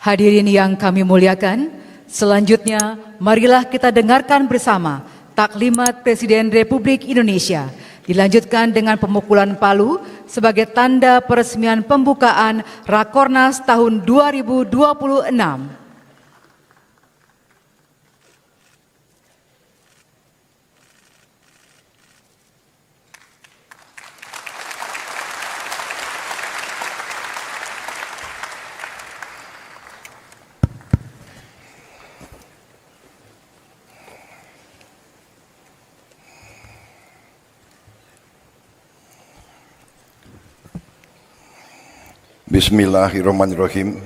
Hadirin yang kami muliakan, selanjutnya marilah kita dengarkan bersama taklimat Presiden Republik Indonesia, dilanjutkan dengan pemukulan palu sebagai tanda peresmian pembukaan Rakornas tahun 2026. Bismillahirrahmanirrahim.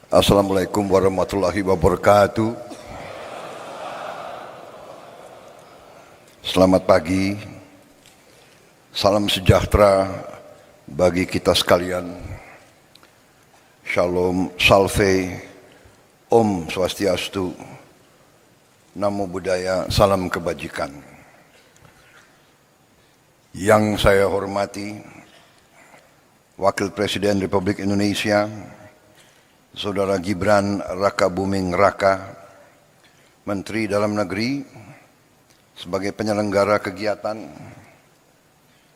Assalamualaikum warahmatullahi wabarakatuh. Selamat pagi. Salam sejahtera bagi kita sekalian. Shalom, salve, Om Swastiastu, Namo Buddhaya, salam kebajikan. Yang saya hormati Wakil Presiden Republik Indonesia, Saudara Gibran Rakabuming Raka, Menteri Dalam Negeri, sebagai penyelenggara kegiatan,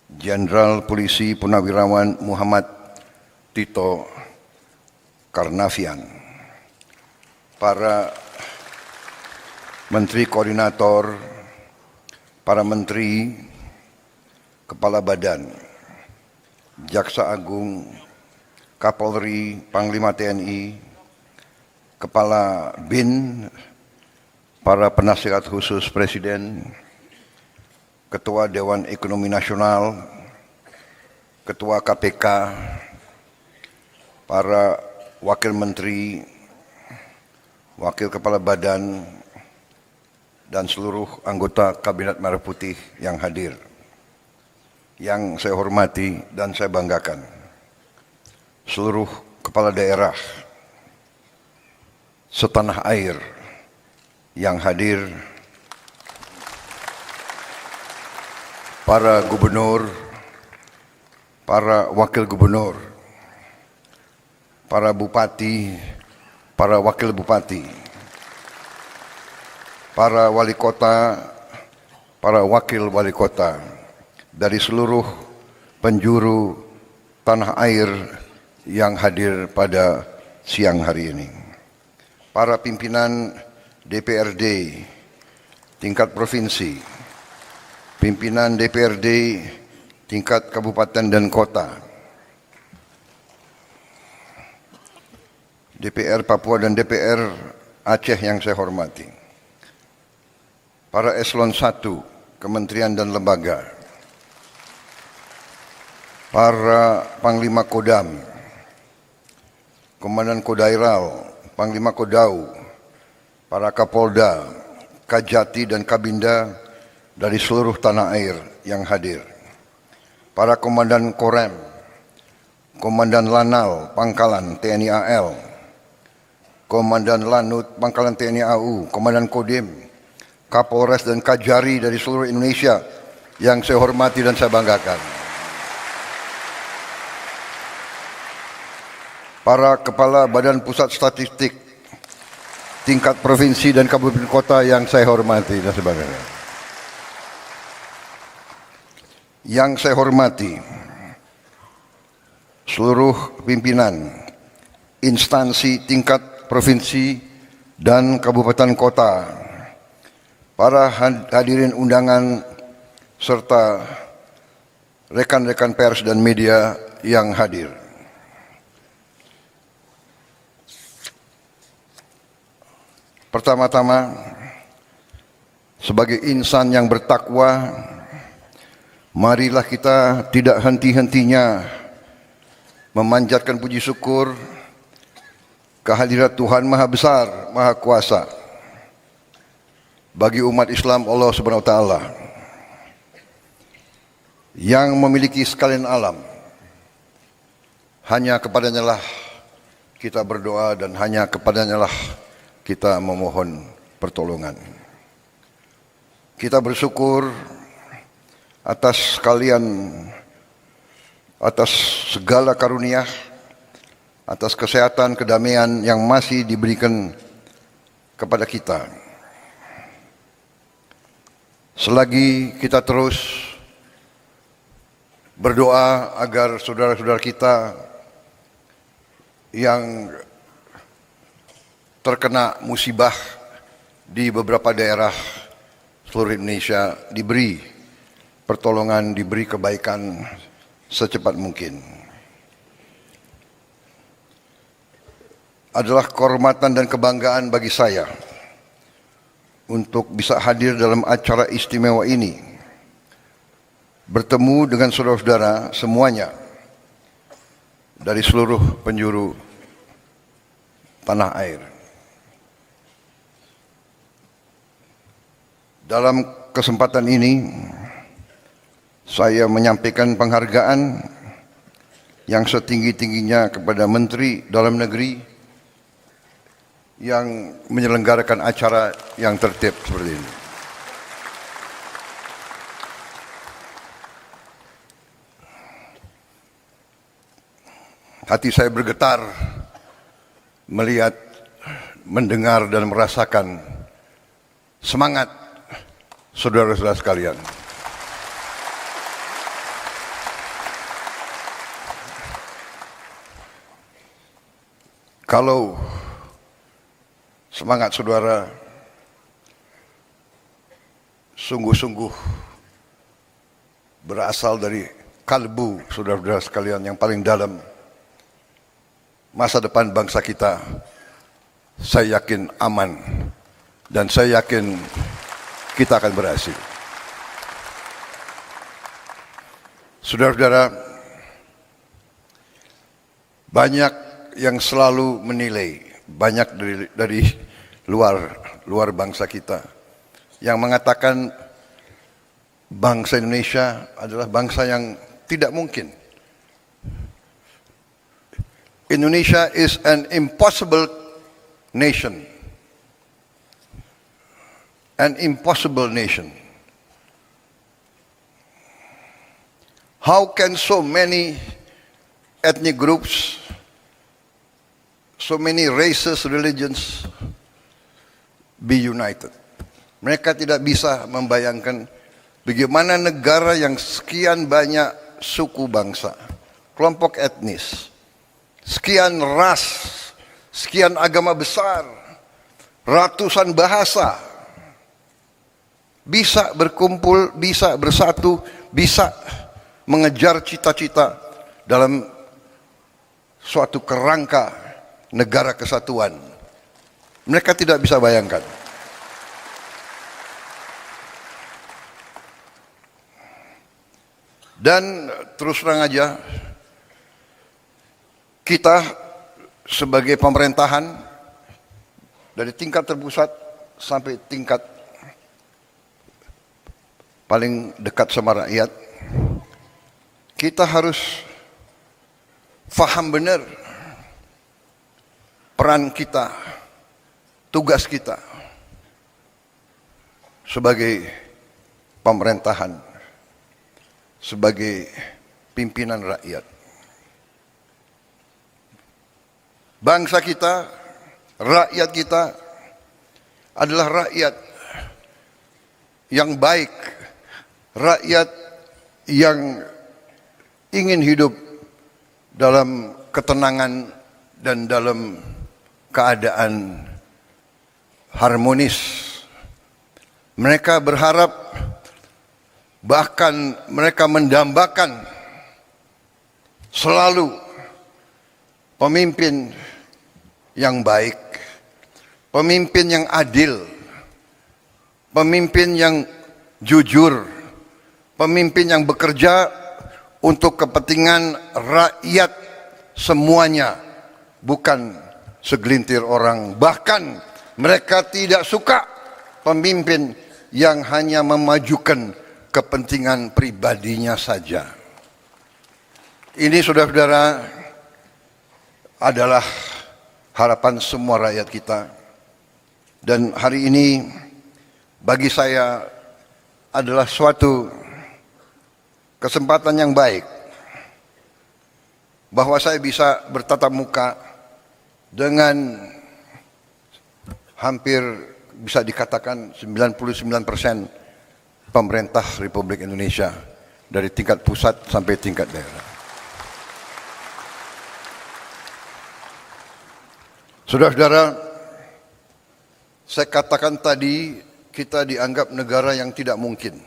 Jenderal Polisi Purnawirawan Muhammad Tito Karnavian, para Menteri Koordinator, para Menteri, Kepala Badan, Jaksa Agung, Kapolri, Panglima TNI, Kepala BIN, para penasihat khusus Presiden, Ketua Dewan Ekonomi Nasional, Ketua KPK, para Wakil Menteri, Wakil Kepala Badan, dan seluruh anggota Kabinet Merah Putih yang hadir. Yang saya hormati dan saya banggakan, seluruh kepala daerah setanah air yang hadir, para gubernur, para wakil gubernur, para bupati, para wakil bupati, para wali kota, para wakil wali kota, dari seluruh penjuru tanah air yang hadir pada siang hari ini. Para pimpinan DPRD tingkat provinsi, pimpinan DPRD tingkat kabupaten dan kota, DPR Papua dan DPR Aceh yang saya hormati, para eselon 1 kementerian dan lembaga, para Panglima Kodam, Komandan Kodairal, Panglima Kodau, para Kapolda, Kajati dan Kabinda dari seluruh tanah air yang hadir, para Komandan Korem, Komandan Lanal, Pangkalan TNI AL, Komandan Lanut, Pangkalan TNI AU, Komandan Kodim, Kapolres dan Kajari dari seluruh Indonesia yang saya hormati dan saya banggakan. Para Kepala Badan Pusat Statistik tingkat provinsi dan kabupaten kota yang saya hormati dan sebagainya. Yang saya hormati seluruh pimpinan instansi tingkat provinsi dan kabupaten kota, para hadirin undangan serta rekan-rekan pers dan media yang hadir. Pertama-tama, sebagai insan yang bertakwa, marilah kita tidak henti-hentinya memanjatkan puji syukur kehadirat Tuhan Maha Besar, Maha Kuasa bagi umat Islam Allah Subhanahu wa Ta'ala yang memiliki sekalian alam. Hanya kepadanya lah kita berdoa dan hanya kepadanya lah kita memohon pertolongan. Kita bersyukur atas segala karunia, atas kesehatan, kedamaian yang masih diberikan kepada kita. Selagi kita terus berdoa agar saudara-saudara kita yang terkena musibah di beberapa daerah seluruh Indonesia diberi pertolongan, diberi kebaikan secepat mungkin. Adalah kehormatan dan kebanggaan bagi saya untuk bisa hadir dalam acara istimewa ini, bertemu dengan saudara-saudara semuanya dari seluruh penjuru tanah air. Dalam kesempatan ini, saya menyampaikan penghargaan yang setinggi-tingginya kepada Menteri Dalam Negeri yang menyelenggarakan acara yang tertib seperti ini. Hati saya bergetar melihat, mendengar dan merasakan semangat saudara-saudara sekalian. Kalau semangat saudara sungguh-sungguh berasal dari kalbu saudara-saudara sekalian yang paling dalam, masa depan bangsa kita, saya yakin aman dan saya yakin kita akan berhasil. Saudara-saudara, banyak yang selalu menilai, banyak dari luar bangsa kita yang mengatakan bangsa Indonesia adalah bangsa yang tidak mungkin. Indonesia is an impossible nation. An impossible nation. How can so many ethnic groups, so many races, religions be united? Mereka tidak bisa membayangkan bagaimana negara yang sekian banyak suku bangsa, kelompok etnis, sekian ras, sekian agama besar, ratusan bahasa, bisa berkumpul, bisa bersatu, bisa mengejar cita-cita dalam suatu kerangka negara kesatuan. Mereka tidak bisa bayangkan. Dan terus terang aja, kita sebagai pemerintahan dari tingkat terpusat sampai tingkat paling dekat sama rakyat, kita harus faham benar peran kita, tugas kita sebagai pemerintahan, sebagai pimpinan rakyat. Bangsa kita, rakyat kita adalah rakyat yang baik, rakyat yang ingin hidup dalam ketenangan dan dalam keadaan harmonis. Mereka berharap, bahkan mereka mendambakan selalu pemimpin yang baik, pemimpin yang adil, pemimpin yang jujur, pemimpin yang bekerja untuk kepentingan rakyat semuanya, bukan segelintir orang. Bahkan mereka tidak suka pemimpin yang hanya memajukan kepentingan pribadinya saja. Ini saudara-saudara adalah harapan semua rakyat kita. Dan hari ini bagi saya adalah suatu kesempatan yang baik bahwa saya bisa bertatap muka dengan hampir bisa dikatakan 99% pemerintah Republik Indonesia dari tingkat pusat sampai tingkat daerah. Saudara-saudara, saya katakan tadi kita dianggap negara yang tidak mungkin.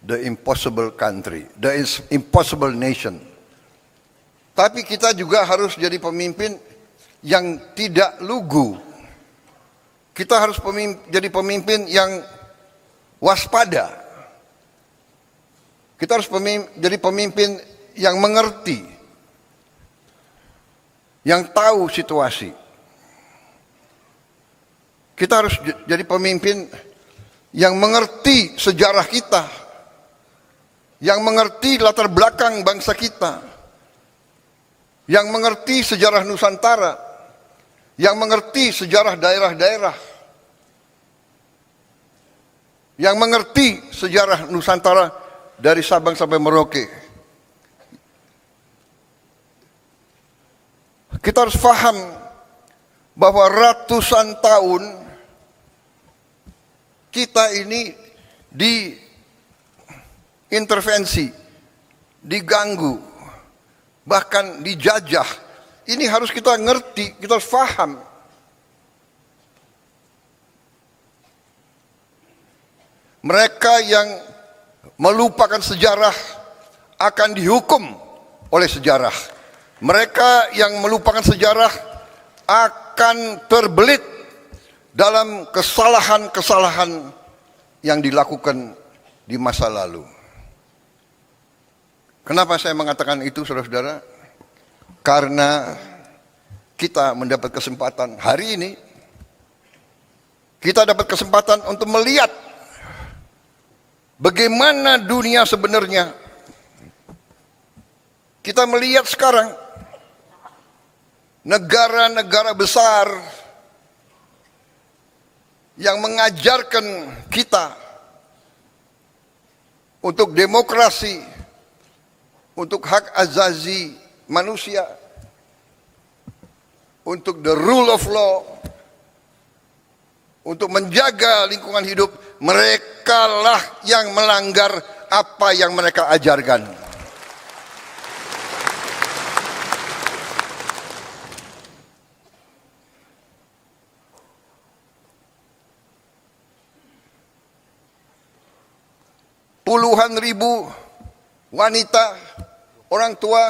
The impossible country, the impossible nation. Tapi kita juga harus jadi pemimpin yang tidak lugu. Kita harus jadi pemimpin yang waspada. Kita harus jadi pemimpin yang mengerti, yang tahu situasi. Kita harus jadi pemimpin yang mengerti sejarah kita, yang mengerti latar belakang bangsa kita, yang mengerti sejarah Nusantara, yang mengerti sejarah daerah-daerah, yang mengerti sejarah Nusantara dari Sabang sampai Merauke. Kita harus paham bahwa ratusan tahun kita ini diintervensi, diganggu, bahkan dijajah. Ini harus kita ngerti, kita harus paham. Mereka yang melupakan sejarah akan dihukum oleh sejarah. Mereka yang melupakan sejarah akan terbelit dalam kesalahan-kesalahan yang dilakukan di masa lalu. Kenapa saya mengatakan itu, saudara-saudara? Karena kita mendapat kesempatan hari ini, kita dapat kesempatan untuk melihat bagaimana dunia sebenarnya. Kita melihat sekarang negara-negara besar yang mengajarkan kita untuk demokrasi, untuk hak asasi manusia, untuk the rule of law, untuk menjaga lingkungan hidup. Merekalah yang melanggar apa yang mereka ajarkan. Puluhan ribu wanita, orang tua,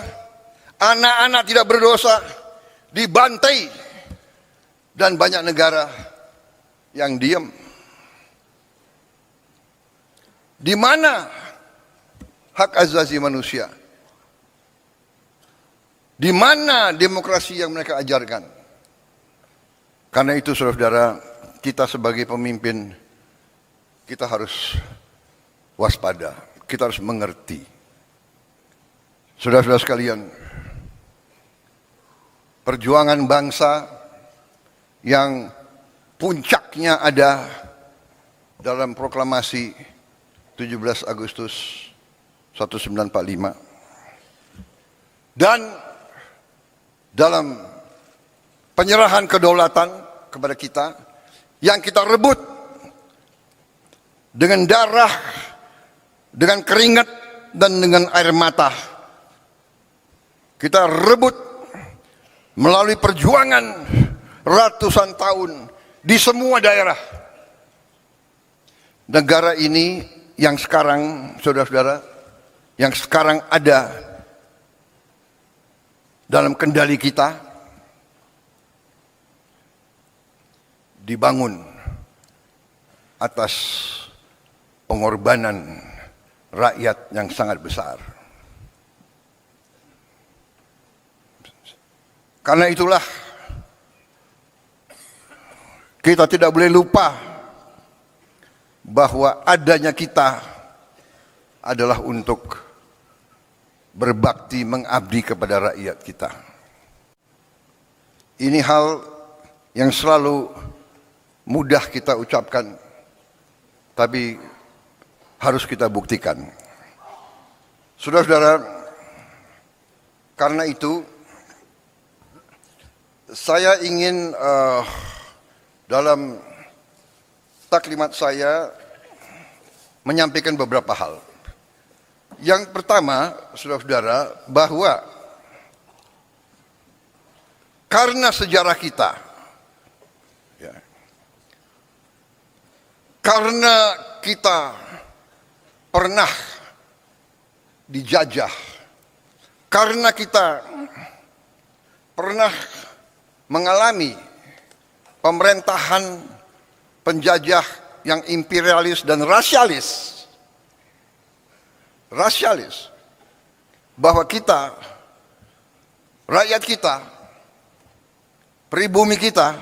anak-anak tidak berdosa dibantai, dan banyak negara yang diam. Di mana hak asasi manusia? Di mana demokrasi yang mereka ajarkan? Karena itu, saudara-saudara, kita sebagai pemimpin, kita harus waspada, kita harus mengerti. Saudara-saudara sekalian, perjuangan bangsa yang puncaknya ada dalam proklamasi 17 Agustus 1945 dan dalam penyerahan kedaulatan kepada kita yang kita rebut dengan darah, dengan keringat, dan dengan air mata. Kita rebut melalui perjuangan ratusan tahun di semua daerah. Negara ini yang sekarang, saudara-saudara, yang sekarang ada dalam kendali kita, dibangun atas pengorbanan rakyat yang sangat besar. Karena itulah kita tidak boleh lupa bahwa adanya kita adalah untuk berbakti, mengabdi kepada rakyat kita. Ini hal yang selalu mudah kita ucapkan, tapi harus kita buktikan. Saudara-saudara, Karena itu, saya ingin dalam taklimat saya menyampaikan beberapa hal. Yang pertama, saudara-saudara, bahwa karena sejarah kita, ya, karena kita pernah dijajah, karena kita pernah mengalami pemerintahan penjajah yang imperialis dan rasialis, bahwa kita, rakyat kita, pribumi kita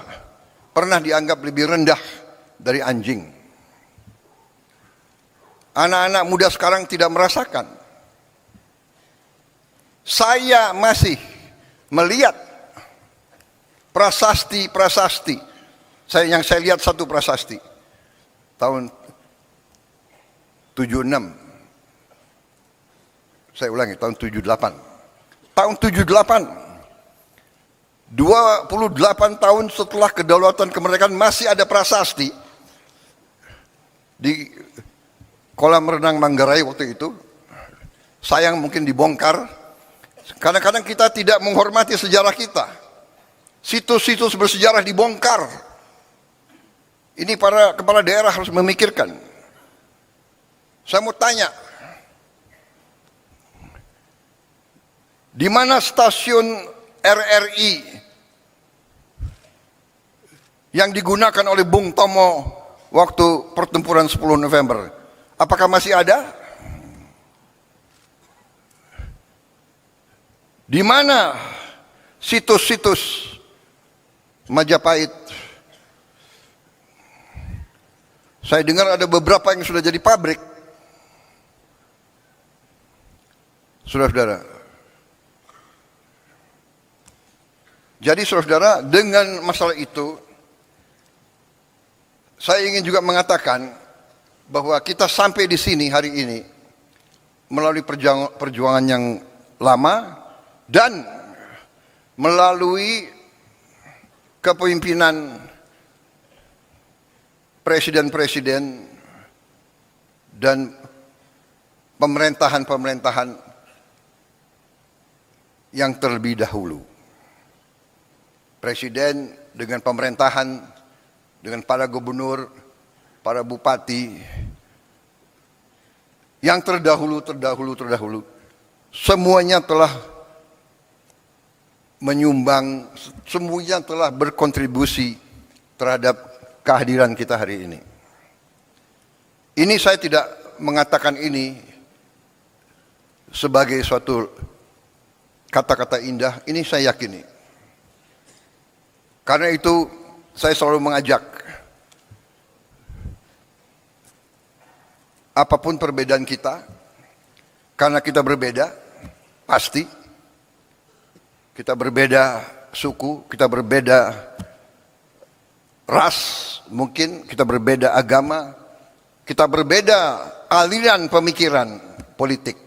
pernah dianggap lebih rendah dari anjing. Anak-anak muda sekarang tidak merasakan. Saya masih melihat prasasti. Yang saya lihat satu prasasti tahun 76. Saya ulangi, tahun 78. Tahun 78, 28 tahun setelah kedaulatan kemerdekaan masih ada prasasti di kolam renang Manggarai waktu itu. Sayang mungkin dibongkar. Kadang-kadang kita tidak menghormati sejarah kita. Situs-situs bersejarah dibongkar. Ini para kepala daerah harus memikirkan. Saya mau tanya, di mana stasiun RRI yang digunakan oleh Bung Tomo waktu pertempuran 10 November? Apakah masih ada? Di mana situs-situs Majapahit? Saya dengar ada beberapa yang sudah jadi pabrik. Saudara-saudara. Jadi saudara-saudara, dengan masalah itu, saya ingin juga mengatakan bahwa kita sampai di sini hari ini melalui perjuangan yang lama dan melalui kepemimpinan presiden-presiden dan pemerintahan-pemerintahan yang terlebih dahulu. Presiden dengan pemerintahan, dengan para gubernur, para bupati, yang terdahulu, semuanya telah menyumbang, semuanya telah berkontribusi terhadap kehadiran kita hari ini. Ini saya tidak mengatakan ini sebagai suatu kata-kata indah, ini saya yakini. Karena itu saya selalu mengajak, apapun perbedaan kita, karena kita berbeda, pasti kita berbeda suku, kita berbeda ras, mungkin kita berbeda agama, kita berbeda aliran pemikiran politik.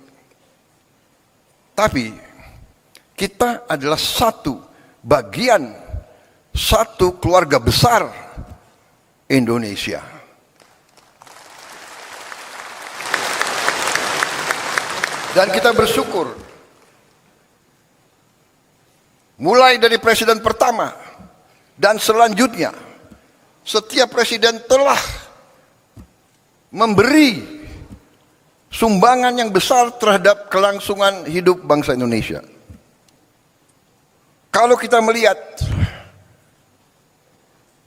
Tapi kita adalah satu bagian, satu keluarga besar Indonesia. Dan kita bersyukur, mulai dari presiden pertama dan selanjutnya, setiap presiden telah memberi sumbangan yang besar terhadap kelangsungan hidup bangsa Indonesia. Kalau kita melihat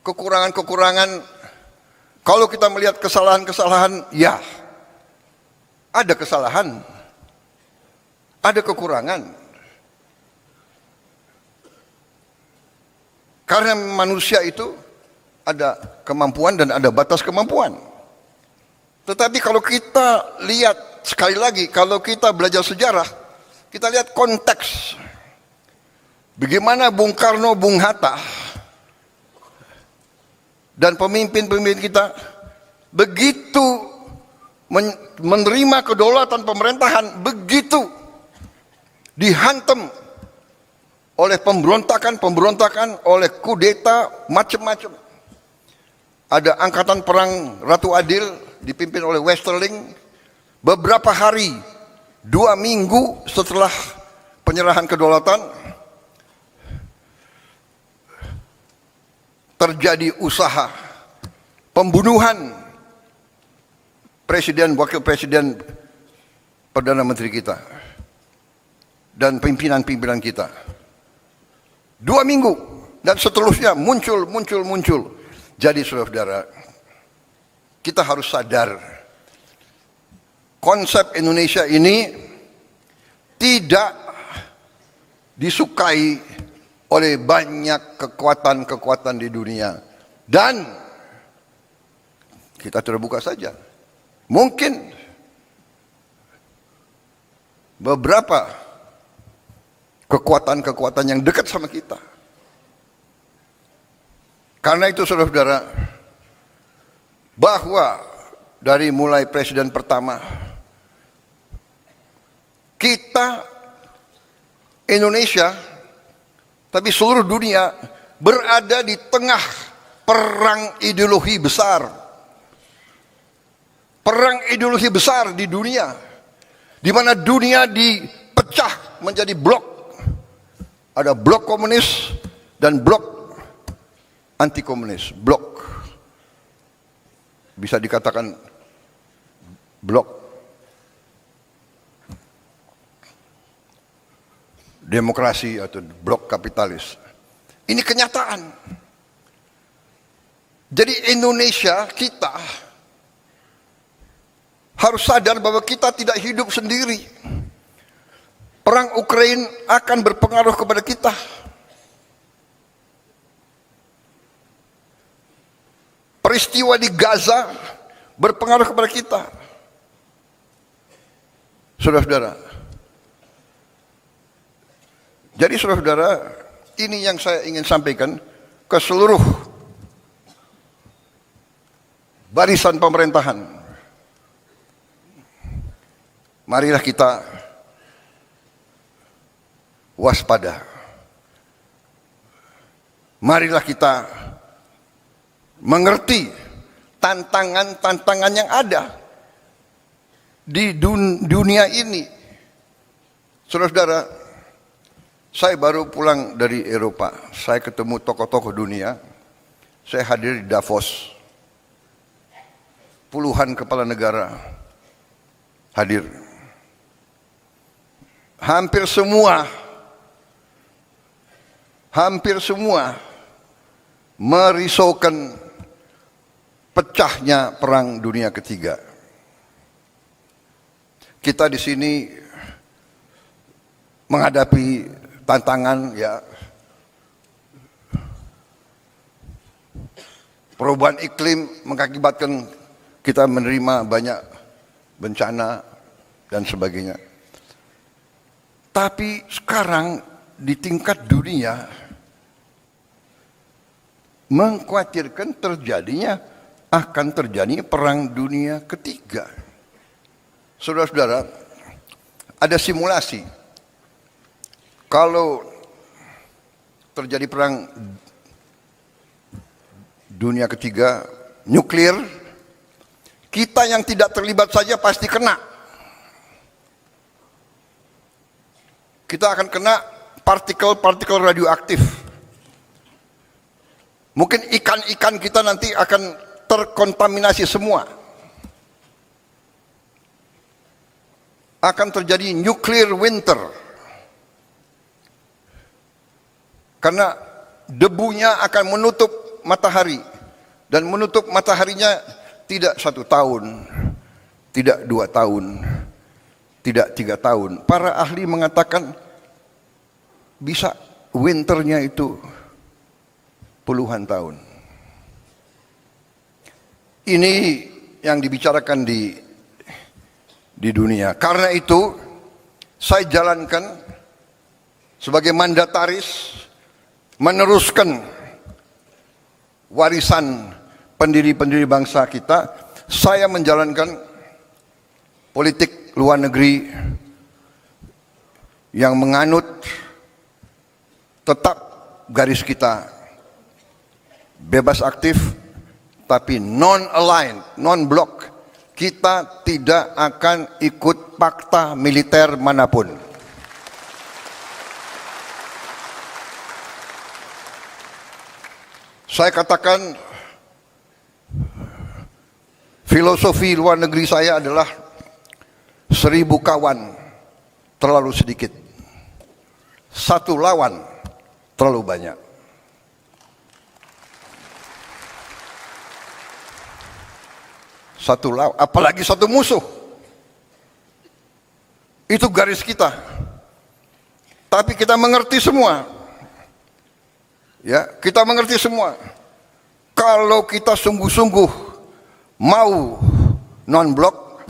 kekurangan-kekurangan, kalau kita melihat kesalahan-kesalahan, ya ada kesalahan, ada kekurangan. Karena manusia itu ada kemampuan dan ada batas kemampuan. Tetapi kalau kita lihat, sekali lagi, kalau kita belajar sejarah, kita lihat konteks. Bagaimana Bung Karno, Bung Hatta, dan pemimpin-pemimpin kita begitu menerima kedaulatan pemerintahan, begitu dihantam oleh pemberontakan, oleh kudeta, macam-macam. Ada angkatan perang Ratu Adil dipimpin oleh Westerling. Beberapa hari, 2 minggu setelah penyerahan kedaulatan, terjadi usaha pembunuhan presiden, wakil presiden, perdana menteri kita, dan pimpinan-pimpinan kita. 2 minggu dan seterusnya muncul. Jadi saudara-saudara, kita harus sadar konsep Indonesia ini tidak disukai oleh banyak kekuatan-kekuatan di dunia. Dan kita terbuka saja. Mungkin beberapa kekuatan-kekuatan yang dekat sama kita. Karena itu saudara-saudara, bahwa dari mulai presiden pertama, kita Indonesia, tapi seluruh dunia berada di tengah perang ideologi besar. Perang ideologi besar di dunia, di mana dunia dipecah menjadi blok. Ada blok komunis dan blok anti komunis. Blok, bisa dikatakan blok demokrasi atau blok kapitalis. Ini kenyataan. Jadi Indonesia, kita harus sadar bahwa kita tidak hidup sendiri. Perang Ukraina akan berpengaruh kepada kita. Peristiwa di Gaza berpengaruh kepada kita. Saudara-saudara. Jadi saudara-saudara, ini yang saya ingin sampaikan ke seluruh barisan pemerintahan. Marilah kita waspada. Marilah kita mengerti tantangan-tantangan yang ada di dunia ini. Saudara-saudara, saya baru pulang dari Eropa. Saya ketemu tokoh-tokoh dunia. Saya hadir di Davos. Puluhan kepala negara hadir. Hampir semua merisaukan pecahnya perang dunia ketiga. Kita di sini menghadapi tantangan, ya, perubahan iklim mengakibatkan kita menerima banyak bencana dan sebagainya. Tapi sekarang di tingkat dunia mengkhawatirkan akan terjadi perang dunia ketiga. Saudara-saudara, ada simulasi. Kalau terjadi perang dunia ketiga, nuklir, kita yang tidak terlibat saja pasti kena. Kita akan kena partikel-partikel radioaktif. Mungkin ikan-ikan kita nanti akan terkontaminasi semua. Akan terjadi nuclear winter. Karena debunya akan menutup matahari. Dan menutup mataharinya tidak 1 tahun, tidak 2 tahun, tidak 3 tahun. Para ahli mengatakan bisa winternya itu puluhan tahun. Ini yang dibicarakan di dunia. Karena itu saya jalankan sebagai mandataris, meneruskan warisan pendiri-pendiri bangsa kita. Saya menjalankan politik luar negeri yang menganut tetap garis kita bebas aktif, tapi non-aligned, non-block. Kita tidak akan ikut fakta militer manapun. Saya katakan, filosofi luar negeri saya adalah 1000 kawan terlalu sedikit, 1 lawan terlalu banyak. Satu lawan, apalagi 1 musuh. Itu garis kita. Tapi kita mengerti semua. Ya, kita mengerti semua. Kalau kita sungguh-sungguh mau non-blok,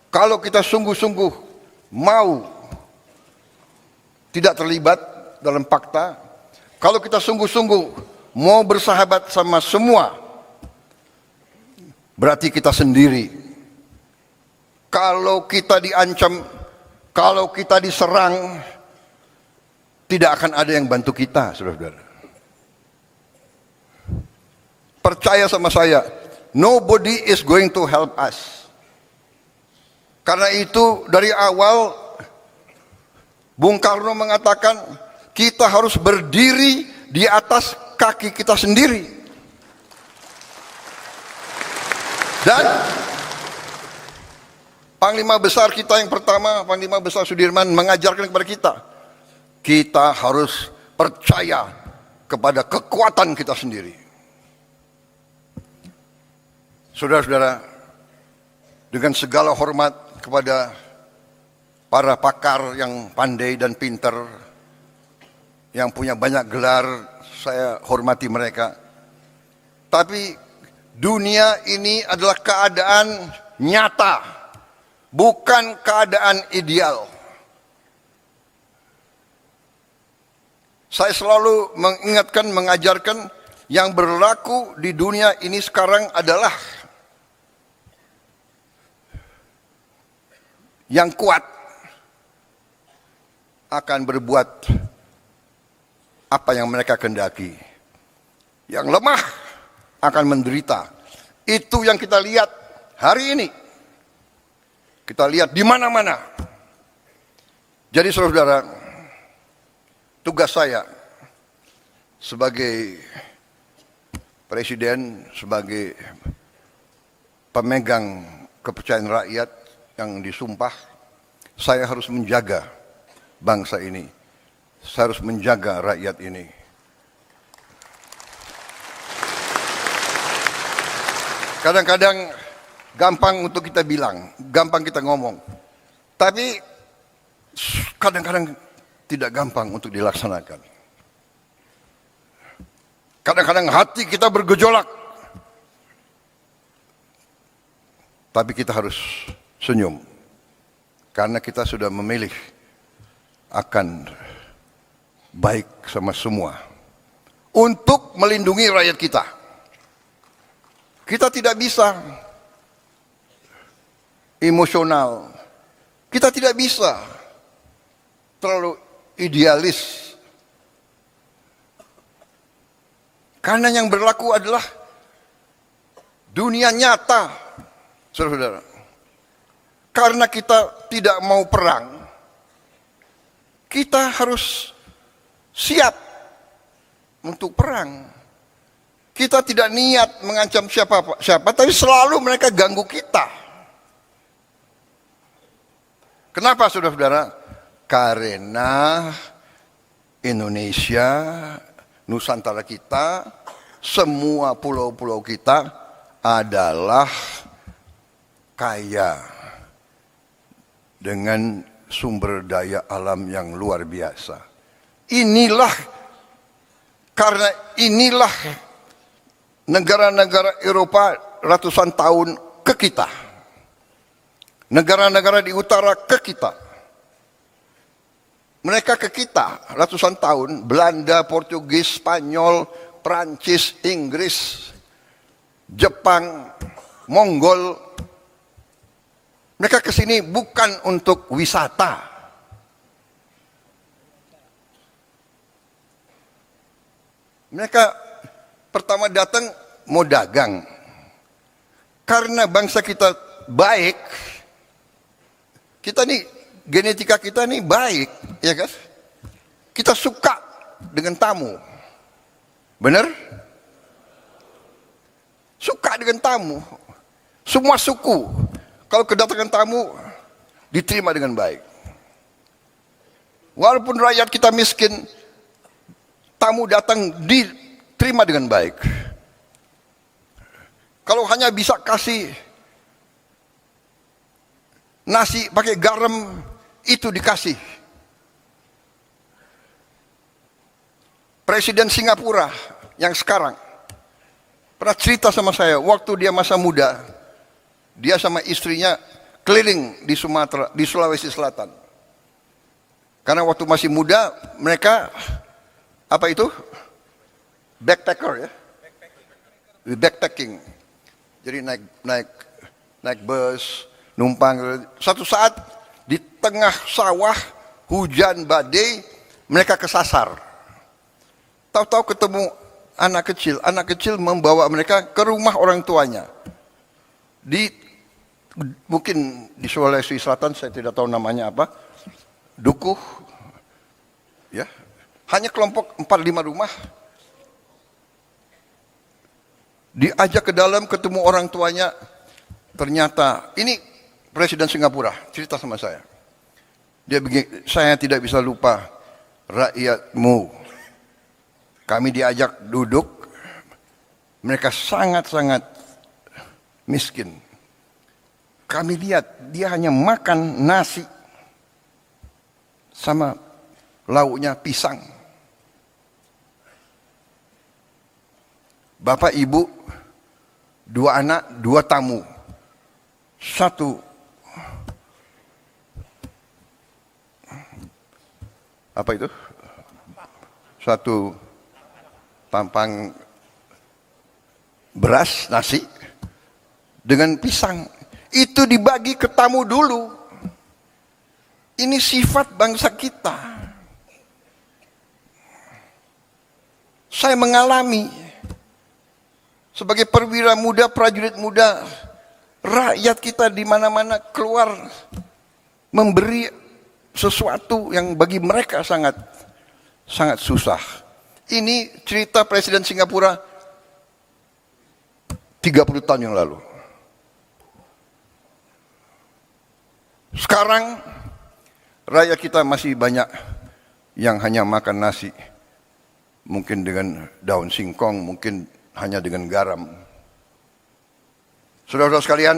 kalau kita sungguh-sungguh mau tidak terlibat dalam fakta, kalau kita sungguh-sungguh mau bersahabat sama semua, berarti kita sendiri. Kalau kita diancam, kalau kita diserang, tidak akan ada yang bantu kita, saudara-saudara. Percaya sama saya, nobody is going to help us. Karena itu dari awal Bung Karno mengatakan kita harus berdiri di atas kaki kita sendiri. Dan Panglima Besar kita yang pertama, Panglima Besar Sudirman mengajarkan kepada kita harus percaya kepada kekuatan kita sendiri. Saudara-saudara, dengan segala hormat kepada para pakar yang pandai dan pintar, yang punya banyak gelar, saya hormati mereka. Tapi dunia ini adalah keadaan nyata, bukan keadaan ideal. Saya selalu mengingatkan, mengajarkan, yang berlaku di dunia ini sekarang adalah yang kuat akan berbuat apa yang mereka kehendaki. Yang lemah akan menderita. Itu yang kita lihat hari ini. Kita lihat di mana-mana. Jadi saudara-saudara, tugas saya sebagai presiden, sebagai pemegang kepercayaan rakyat yang disumpah, saya harus menjaga bangsa ini. Saya harus menjaga rakyat ini. Kadang-kadang gampang untuk kita bilang, gampang kita ngomong. Tapi kadang-kadang tidak gampang untuk dilaksanakan. Kadang-kadang hati kita bergejolak. Tapi kita harus senyum. Karena kita sudah memilih akan baik sama semua. Untuk melindungi rakyat kita. Kita tidak bisa emosional. Kita tidak bisa terlalu idealis. Karena yang berlaku adalah dunia nyata, saudara-saudara. Karena kita tidak mau perang, kita harus siap untuk perang. Kita tidak niat mengancam siapa, tapi selalu mereka ganggu kita. Kenapa saudara-saudara? Karena Indonesia, Nusantara kita, semua pulau-pulau kita adalah kaya dengan sumber daya alam yang luar biasa. Karena inilah negara-negara Eropa ratusan tahun ke kita. Negara-negara di utara ke kita. Mereka ke kita ratusan tahun, Belanda, Portugis, Spanyol, Prancis, Inggris, Jepang, Mongol. Mereka ke sini bukan untuk wisata. Mereka pertama datang mau dagang. Karena bangsa kita baik, kita nih, genetika kita nih baik, ya kan? Kita suka dengan tamu. Benar? Suka dengan tamu. Semua suku, kalau kedatangan tamu, diterima dengan baik. Walaupun rakyat kita miskin, tamu datang diterima dengan baik. Kalau hanya bisa kasih nasi pakai garam, itu dikasih. Presiden Singapura yang sekarang pernah cerita sama saya, waktu dia masa muda, dia sama istrinya keliling di Sumatera, di Sulawesi Selatan. Karena waktu masih muda, mereka apa itu? Backpacker ya. Backpacking. Jadi naik bus, numpang. Satu saat di tengah sawah, hujan badai, mereka kesasar. Tahu-tahu ketemu anak kecil membawa mereka ke rumah orang tuanya. Mungkin di Sulawesi Selatan, saya tidak tahu namanya apa, dukuh, ya, hanya kelompok 4-5 rumah. Diajak ke dalam, ketemu orang tuanya, ternyata ini Presiden Singapura cerita sama saya. Dia begini, saya tidak bisa lupa rakyatmu. Kami diajak duduk, mereka sangat-sangat miskin. Kami lihat dia hanya makan nasi sama lauknya pisang. Bapak ibu, 2 anak, 2 tamu. Satu apa itu? Satu tampang beras, nasi, dengan pisang. Itu dibagi ke tamu dulu. Ini sifat bangsa kita. Saya mengalami sebagai perwira muda, prajurit muda, rakyat kita di mana-mana keluar memberi sesuatu yang bagi mereka sangat susah. Ini cerita Presiden Singapura 30 tahun yang lalu. Sekarang rakyat kita masih banyak yang hanya makan nasi, mungkin dengan daun singkong, mungkin hanya dengan garam. Saudara-saudara sekalian,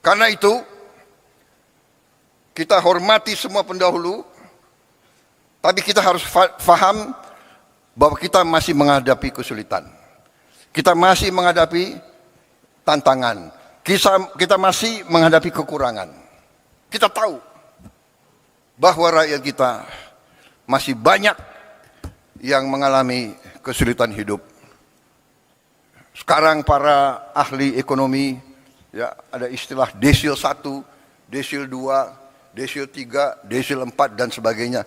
karena itu kita hormati semua pendahulu, tapi kita harus faham bahwa kita masih menghadapi kesulitan. Kita masih menghadapi tantangan. Kita masih menghadapi kekurangan. Kita tahu bahwa rakyat kita masih banyak yang mengalami kesulitan hidup. Sekarang para ahli ekonomi, ya, ada istilah desil 1, desil 2, desil 3, desil 4 dan sebagainya.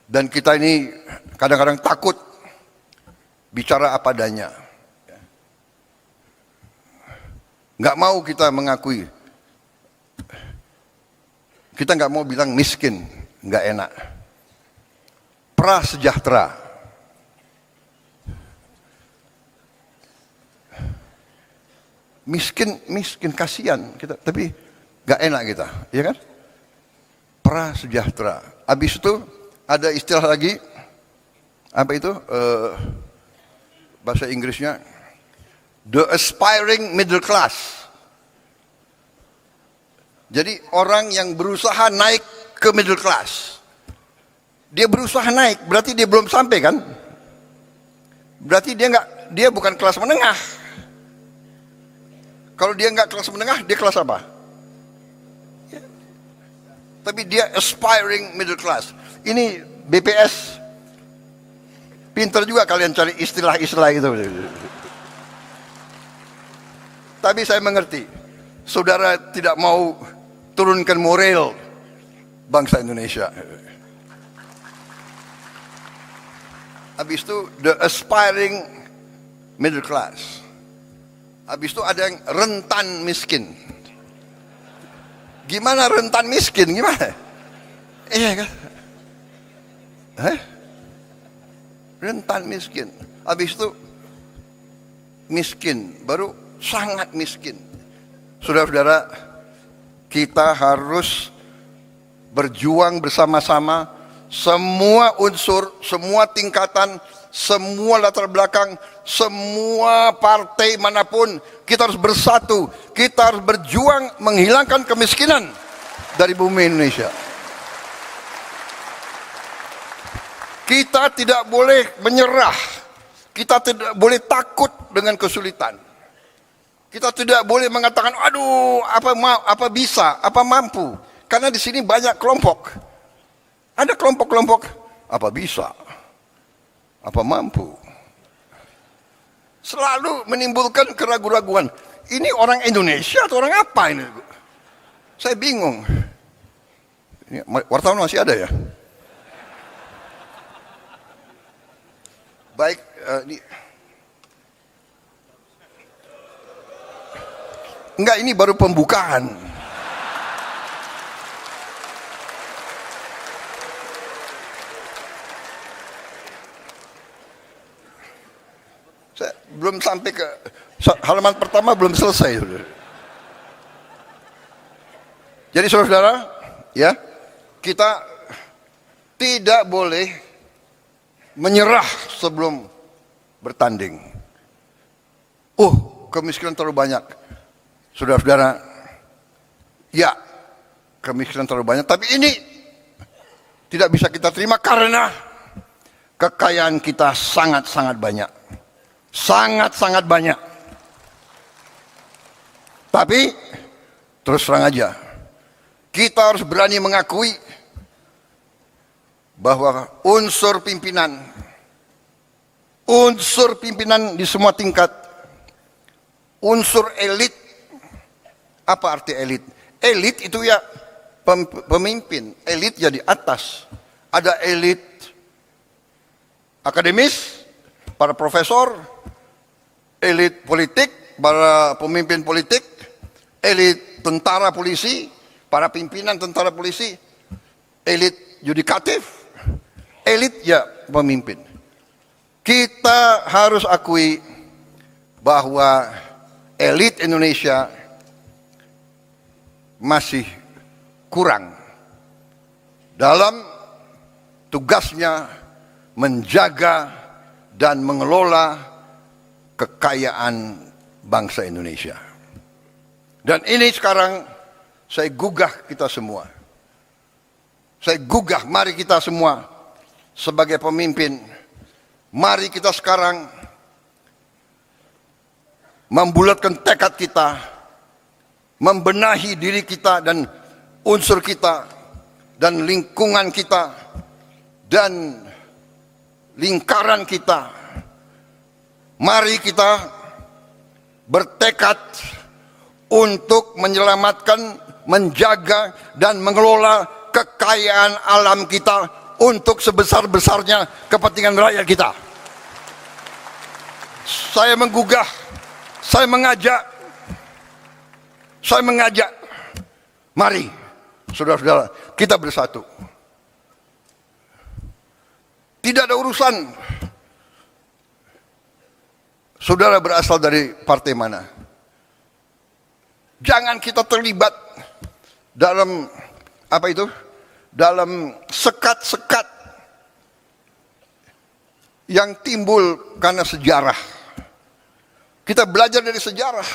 Dan kita ini kadang-kadang takut bicara apa adanya. Nggak mau kita mengakui. Kita nggak mau bilang miskin, nggak enak. Prasejahtera. Miskin kasihan kita, tapi nggak enak kita, ya kan? Prasejahtera. Habis itu ada istilah lagi, apa itu? Bahasa Inggrisnya, the aspiring middle class. Jadi orang yang berusaha naik ke middle class. Dia berusaha naik, berarti dia belum sampai kan? Berarti dia bukan kelas menengah. Kalau dia nggak kelas menengah, dia kelas apa? Ya. Tapi dia aspiring middle class. Ini BPS. Pintar juga kalian cari istilah-istilah itu. Tapi saya mengerti, saudara tidak mau turunkan moral bangsa Indonesia. habis itu the aspiring middle class, habis itu ada yang rentan miskin. Gimana rentan miskin? Gimana? Iya kan? Rentan miskin. Habis itu miskin, baru sangat miskin. Saudara-saudara, kita harus berjuang bersama-sama, semua unsur, semua tingkatan, semua latar belakang, semua partai manapun, kita harus bersatu. Kita harus berjuang menghilangkan kemiskinan dari bumi Indonesia. Kita tidak boleh menyerah. Kita tidak boleh takut dengan kesulitan. Kita tidak boleh mengatakan, aduh, apa bisa, apa mampu. Karena di sini banyak kelompok. Ada kelompok-kelompok, apa bisa, apa mampu. Selalu menimbulkan keraguan-raguan. Ini orang Indonesia atau orang apa ini? Saya bingung. Ini wartawan masih ada ya? Baik, enggak, ini baru pembukaan. Saya belum sampai ke halaman pertama, belum selesai. Jadi saudara-saudara, ya, kita tidak boleh menyerah sebelum bertanding. Kemiskinan terlalu banyak. Saudara-saudara, ya, kemiskinan terlalu banyak, tapi ini tidak bisa kita terima karena kekayaan kita sangat-sangat banyak. Sangat-sangat banyak. Tapi terus terang aja, kita harus berani mengakui bahwa unsur pimpinan di semua tingkat, unsur elit. Apa arti elit? Elit itu ya pemimpin, elit ya di atas. Ada elit akademis, para profesor, elit politik, para pemimpin politik, elit tentara polisi, para pimpinan tentara polisi, elit yudikatif, elit ya pemimpin. Kita harus akui bahwa elit Indonesia masih kurang dalam tugasnya menjaga dan mengelola kekayaan bangsa Indonesia. Dan ini sekarang saya gugah kita semua. Saya gugah, mari kita semua sebagai pemimpin, mari kita sekarang membulatkan tekad kita, membenahi diri kita dan unsur kita dan lingkungan kita dan lingkaran kita. Mari kita bertekad untuk menyelamatkan, menjaga dan mengelola kekayaan alam kita untuk sebesar-besarnya kepentingan rakyat kita. Saya menggugah, saya mengajak, mari saudara-saudara, kita bersatu. Tidak ada urusan saudara berasal dari partai mana. Jangan kita terlibat dalam dalam sekat-sekat yang timbul karena sejarah. Kita belajar dari sejarah.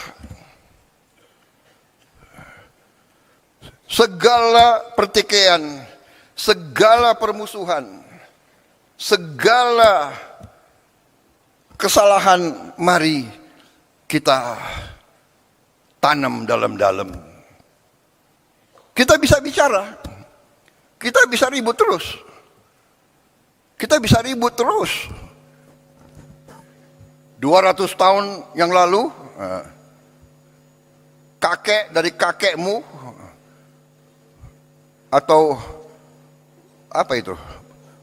Segala pertikaian, segala permusuhan, segala kesalahan, mari kita tanam dalam-dalam. Kita bisa bicara, kita bisa ribut terus. Kita bisa ribut terus. 200 tahun yang lalu, kakek dari kakekmu, atau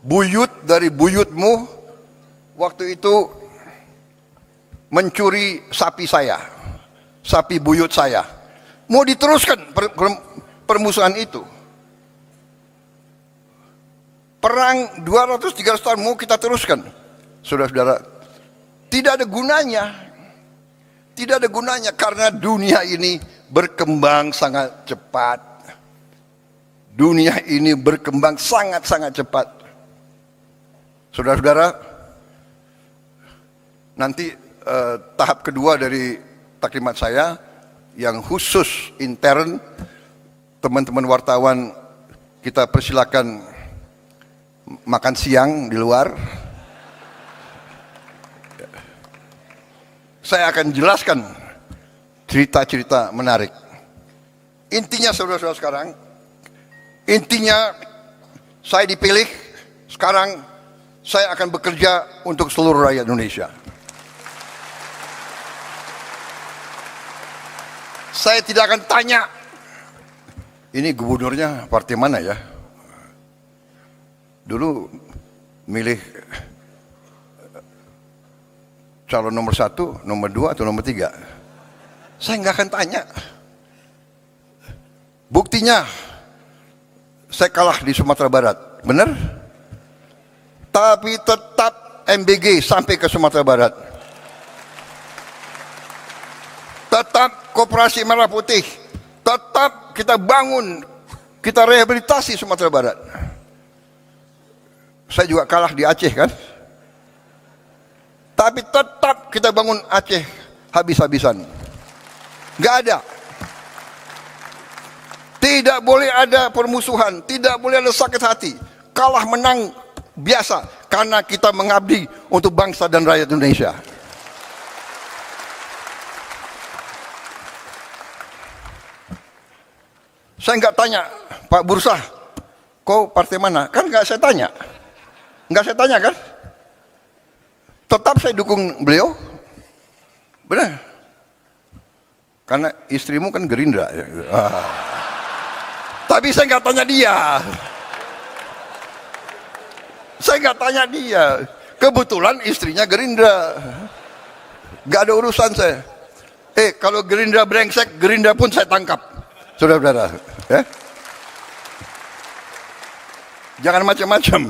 buyut dari buyutmu, waktu itu mencuri sapi saya, sapi buyut saya. Mau diteruskan permusuhan itu. Perang 200-300 tahun mau kita teruskan. Saudara-saudara, tidak ada gunanya. Tidak ada gunanya karena dunia ini berkembang sangat cepat. Dunia ini berkembang sangat-sangat cepat. Saudara-saudara, nanti tahap kedua dari taklimat saya yang khusus intern, teman-teman wartawan kita persilakan makan siang di luar. Saya akan jelaskan cerita-cerita menarik. Intinya saudara-saudara sekarang, intinya saya dipilih, sekarang saya akan bekerja untuk seluruh rakyat Indonesia. Saya tidak akan tanya, ini gubernurnya partai mana ya? Dulu milih calon nomor 1, nomor 2, atau nomor 3. Saya nggak akan tanya. Buktinya, saya kalah di Sumatera Barat, benar? Tapi tetap MBG sampai ke Sumatera Barat. Tetap Koperasi Merah Putih. Tetap kita bangun, kita rehabilitasi Sumatera Barat. Saya juga kalah di Aceh kan? Tapi tetap kita bangun Aceh habis-habisan. Nggak ada. Tidak boleh ada permusuhan, tidak boleh ada sakit hati. Kalah menang biasa, karena kita mengabdi untuk bangsa dan rakyat Indonesia. Saya nggak tanya, Pak Bursa, kau partai mana? Kan nggak saya tanya. Nggak saya tanya kan? Tetap saya dukung beliau. Benar. Karena istrimu kan Gerindra. Tapi saya nggak tanya dia. Saya nggak tanya dia. Kebetulan istrinya Gerindra. Nggak ada urusan saya. Kalau Gerindra brengsek, Gerindra pun saya tangkap. Saudara-saudara. Ya? Jangan macam-macam.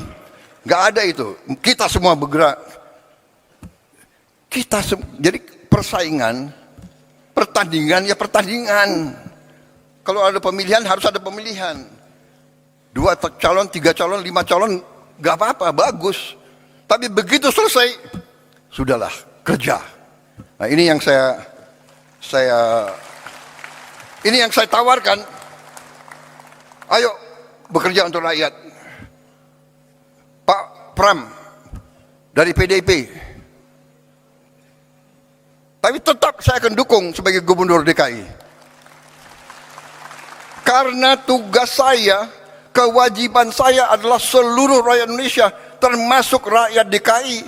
Nggak ada itu. Kita semua bergerak. Jadi persaingan, pertandingan ya pertandingan. Kalau ada pemilihan harus ada pemilihan. 2 calon, 3 calon, 5 calon, gak apa-apa, bagus. Tapi begitu selesai, sudahlah, kerja. Nah ini yang saya tawarkan. Ayo bekerja untuk rakyat. Pak Pram dari PDIP. Tapi tetap saya akan dukung sebagai gubernur DKI. Karena tugas saya, kewajiban saya adalah seluruh rakyat Indonesia, termasuk rakyat DKI.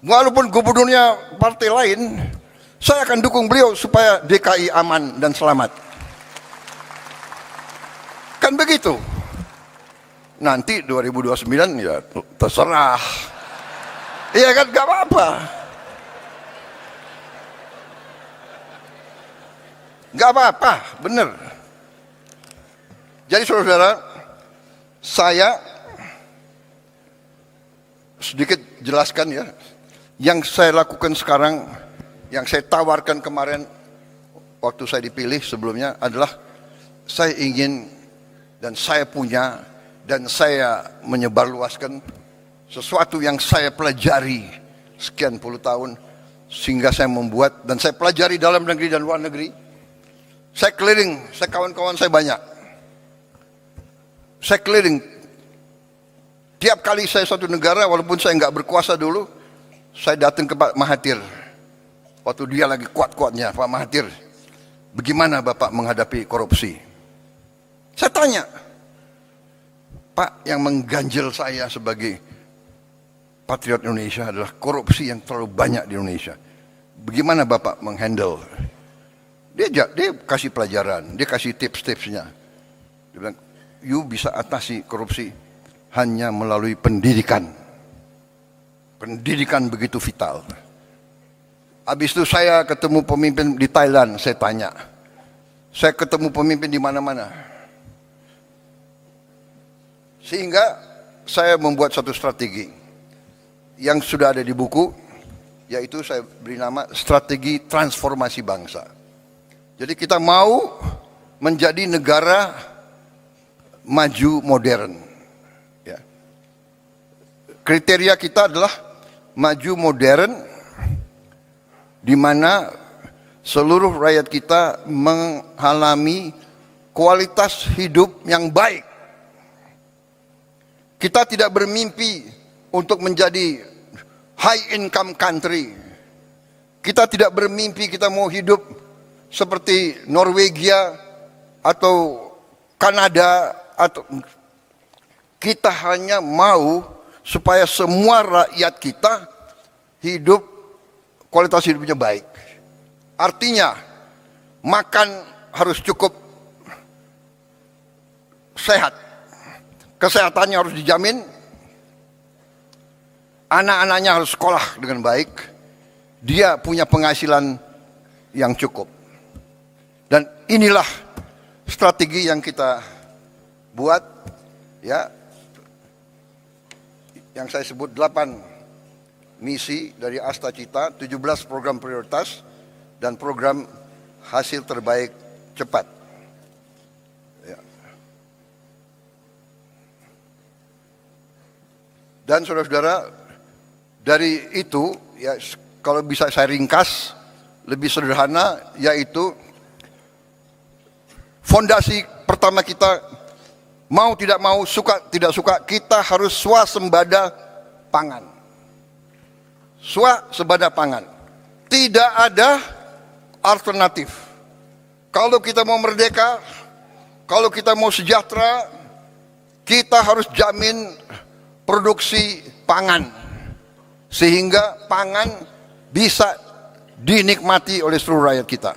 Walaupun gubernurnya partai lain, saya akan dukung beliau supaya DKI aman dan selamat. Kan begitu. Nanti 2029 ya terserah. Iya kan, gak apa-apa. Gak apa-apa, bener. Jadi saudara-saudara, saya sedikit jelaskan ya. Yang saya lakukan sekarang, yang saya tawarkan kemarin waktu saya dipilih sebelumnya adalah saya ingin dan saya punya dan saya menyebarluaskan sesuatu yang saya pelajari sekian puluh tahun sehingga saya membuat dan saya pelajari dalam negeri dan luar negeri. Saya keliling, saya kawan-kawan saya banyak. Saya keliling, tiap kali saya satu negara, walaupun saya nggak berkuasa dulu, saya datang ke Pak Mahathir. Waktu dia lagi kuat-kuatnya, Pak Mahathir, bagaimana Bapak menghadapi korupsi? Saya tanya, Pak, yang mengganjal saya sebagai patriot Indonesia adalah korupsi yang terlalu banyak di Indonesia. Bagaimana Bapak menghandle? Dia kasih pelajaran, dia kasih tips-tipsnya. Dia bilang, you bisa atasi korupsi hanya melalui pendidikan. Pendidikan begitu vital. Habis itu saya ketemu pemimpin di Thailand, saya tanya. Saya ketemu pemimpin di mana-mana. Sehingga saya membuat satu strategi yang sudah ada di buku, yaitu saya beri nama strategi transformasi bangsa. Jadi kita mau menjadi negara maju modern. Ya. Kriteria kita adalah maju modern, di mana seluruh rakyat kita mengalami kualitas hidup yang baik. Kita tidak bermimpi untuk menjadi high income country. Kita tidak bermimpi kita mau hidup seperti Norwegia atau Kanada, atau kita hanya mau supaya semua rakyat kita hidup, kualitas hidupnya baik. Artinya makan harus cukup sehat, kesehatannya harus dijamin, anak-anaknya harus sekolah dengan baik, dia punya penghasilan yang cukup. Dan inilah strategi yang kita buat, ya, yang saya sebut 8 misi dari Asta Cita, 17 program prioritas, dan program hasil terbaik cepat. Ya. Dan saudara-saudara, dari itu, ya, kalau bisa saya ringkas lebih sederhana, yaitu fondasi pertama kita, mau tidak mau, suka tidak suka, kita harus swasembada pangan. Swasembada pangan. Tidak ada alternatif. Kalau kita mau merdeka, kalau kita mau sejahtera, kita harus jamin produksi pangan. Sehingga pangan bisa dinikmati oleh seluruh rakyat kita.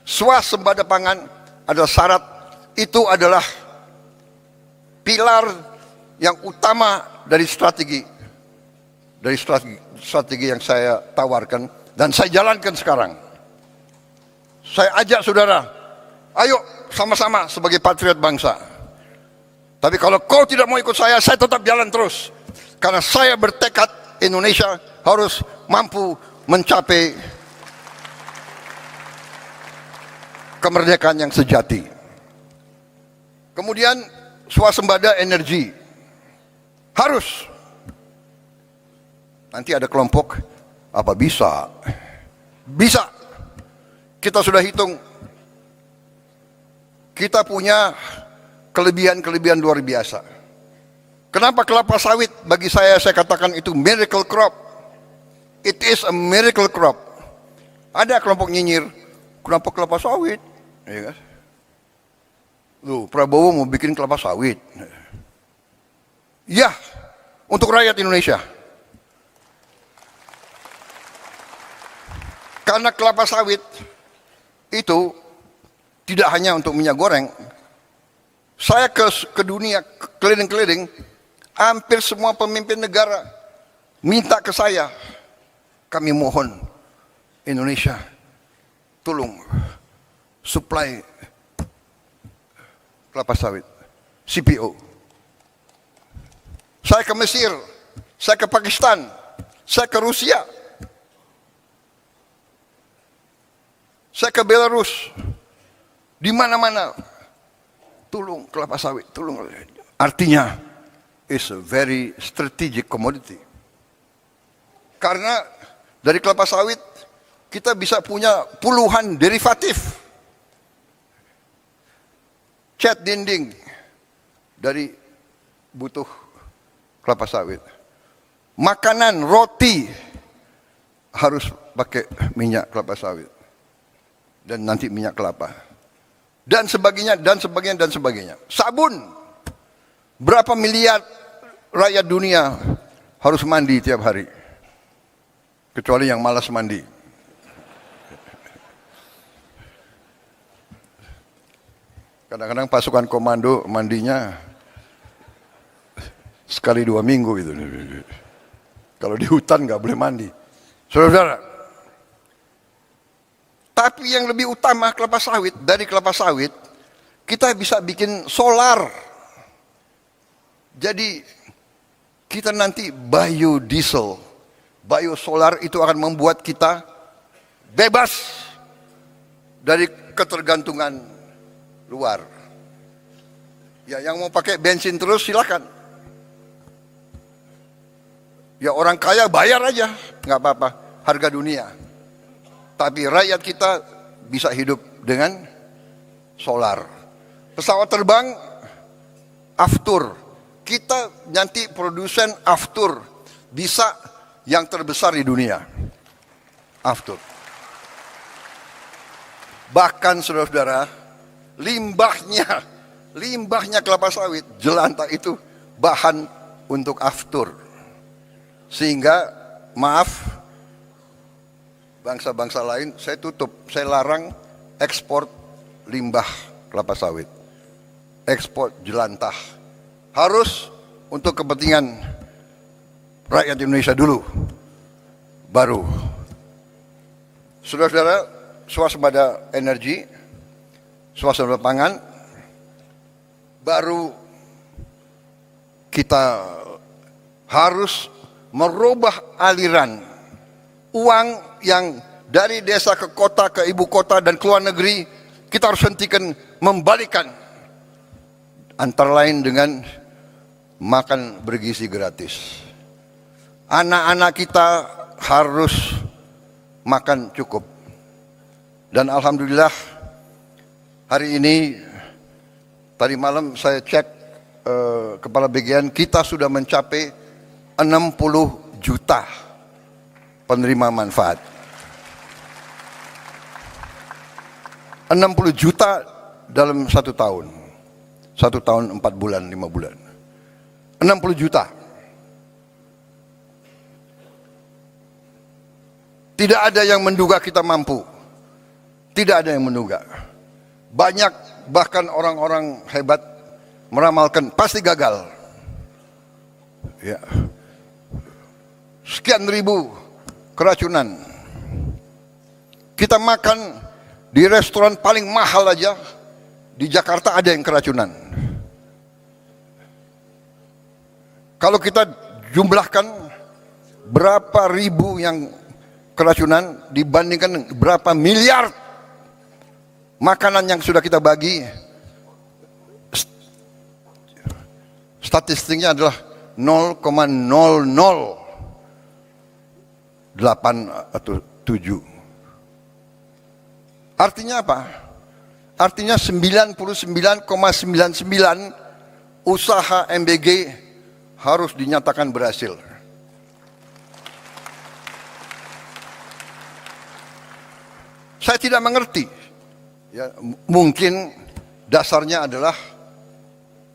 Swasembada pangan adalah syarat, itu adalah pilar yang utama dari strategi yang saya tawarkan dan saya jalankan sekarang. Saya ajak saudara, ayo sama-sama sebagai patriot bangsa. Tapi kalau kau tidak mau ikut saya tetap jalan terus. Karena saya bertekad Indonesia harus mampu mencapai kemerdekaan yang sejati. Kemudian swasembada energi. Harus. Nanti ada kelompok, apa bisa? Bisa. Kita sudah hitung. Kita punya kelebihan-kelebihan luar biasa. Kenapa kelapa sawit bagi saya katakan itu miracle crop. It is a miracle crop. Ada kelompok nyinyir, kenapa kelapa sawit? Ya kan? Loh, Prabowo mau bikin kelapa sawit. Ya, untuk rakyat Indonesia. Karena kelapa sawit itu tidak hanya untuk minyak goreng. Saya ke dunia keliling-keliling, hampir semua pemimpin negara minta ke saya, kami mohon Indonesia tolong supply kelapa sawit, CPO. Saya ke Mesir, saya ke Pakistan, saya ke Rusia, saya ke Belarus, di mana-mana, tolong kelapa sawit, tolong. Artinya, it's a very strategic commodity. Karena dari kelapa sawit kita bisa punya puluhan derivatif. Cat dinding dari butuh kelapa sawit. Makanan, roti harus pakai minyak kelapa sawit. Dan nanti minyak kelapa. Dan sebagainya, dan sebagainya, dan sebagainya. Sabun. Berapa miliar rakyat dunia harus mandi tiap hari. Kecuali yang malas mandi. Kadang-kadang pasukan komando mandinya sekali 2 minggu gitu. Kalau di hutan nggak boleh mandi. Saudara-saudara, tapi yang lebih utama kelapa sawit, dari kelapa sawit kita bisa bikin solar. Jadi kita nanti biodiesel, biosolar itu akan membuat kita bebas dari ketergantungan luar. Ya, yang mau pakai bensin terus silakan. Ya orang kaya bayar aja, nggak apa-apa, harga dunia. Tapi rakyat kita bisa hidup dengan solar. Pesawat terbang, Aftur. Kita nanti produsen Aftur, bisa yang terbesar di dunia. Aftur. Bahkan saudara-saudara, limbahnya kelapa sawit, jelantah itu bahan untuk Aftur. Sehingga, maaf, bangsa-bangsa lain, saya tutup, saya larang ekspor limbah kelapa sawit. Ekspor jelantah. Harus untuk kepentingan rakyat Indonesia dulu. Baru. Saudara-saudara, swasembada energi, swasembada pangan, baru kita harus merubah aliran uang yang dari desa ke kota, ke ibu kota dan ke luar negeri. Kita harus hentikan, membalikan, antara lain dengan makan bergizi gratis. Anak-anak kita harus makan cukup. Dan alhamdulillah hari ini, tadi malam saya cek Kepala BGN, kita sudah mencapai 60 juta penerima manfaat. 60 juta dalam 1 tahun. 1 tahun 4 bulan, 5 bulan. 60 juta. Tidak ada yang menduga kita mampu. Tidak ada yang menduga. Banyak bahkan orang-orang hebat meramalkan pasti gagal. Ya. Sekian ribu keracunan. Kita makan di restoran paling mahal aja di Jakarta ada yang keracunan. Kalau kita jumlahkan berapa ribu yang keracunan dibandingkan berapa miliar makanan yang sudah kita bagi, statistiknya adalah 0,008 atau 7. Artinya apa? Artinya 99,99 usaha MBG harus dinyatakan berhasil. Saya tidak mengerti. Ya, mungkin dasarnya adalah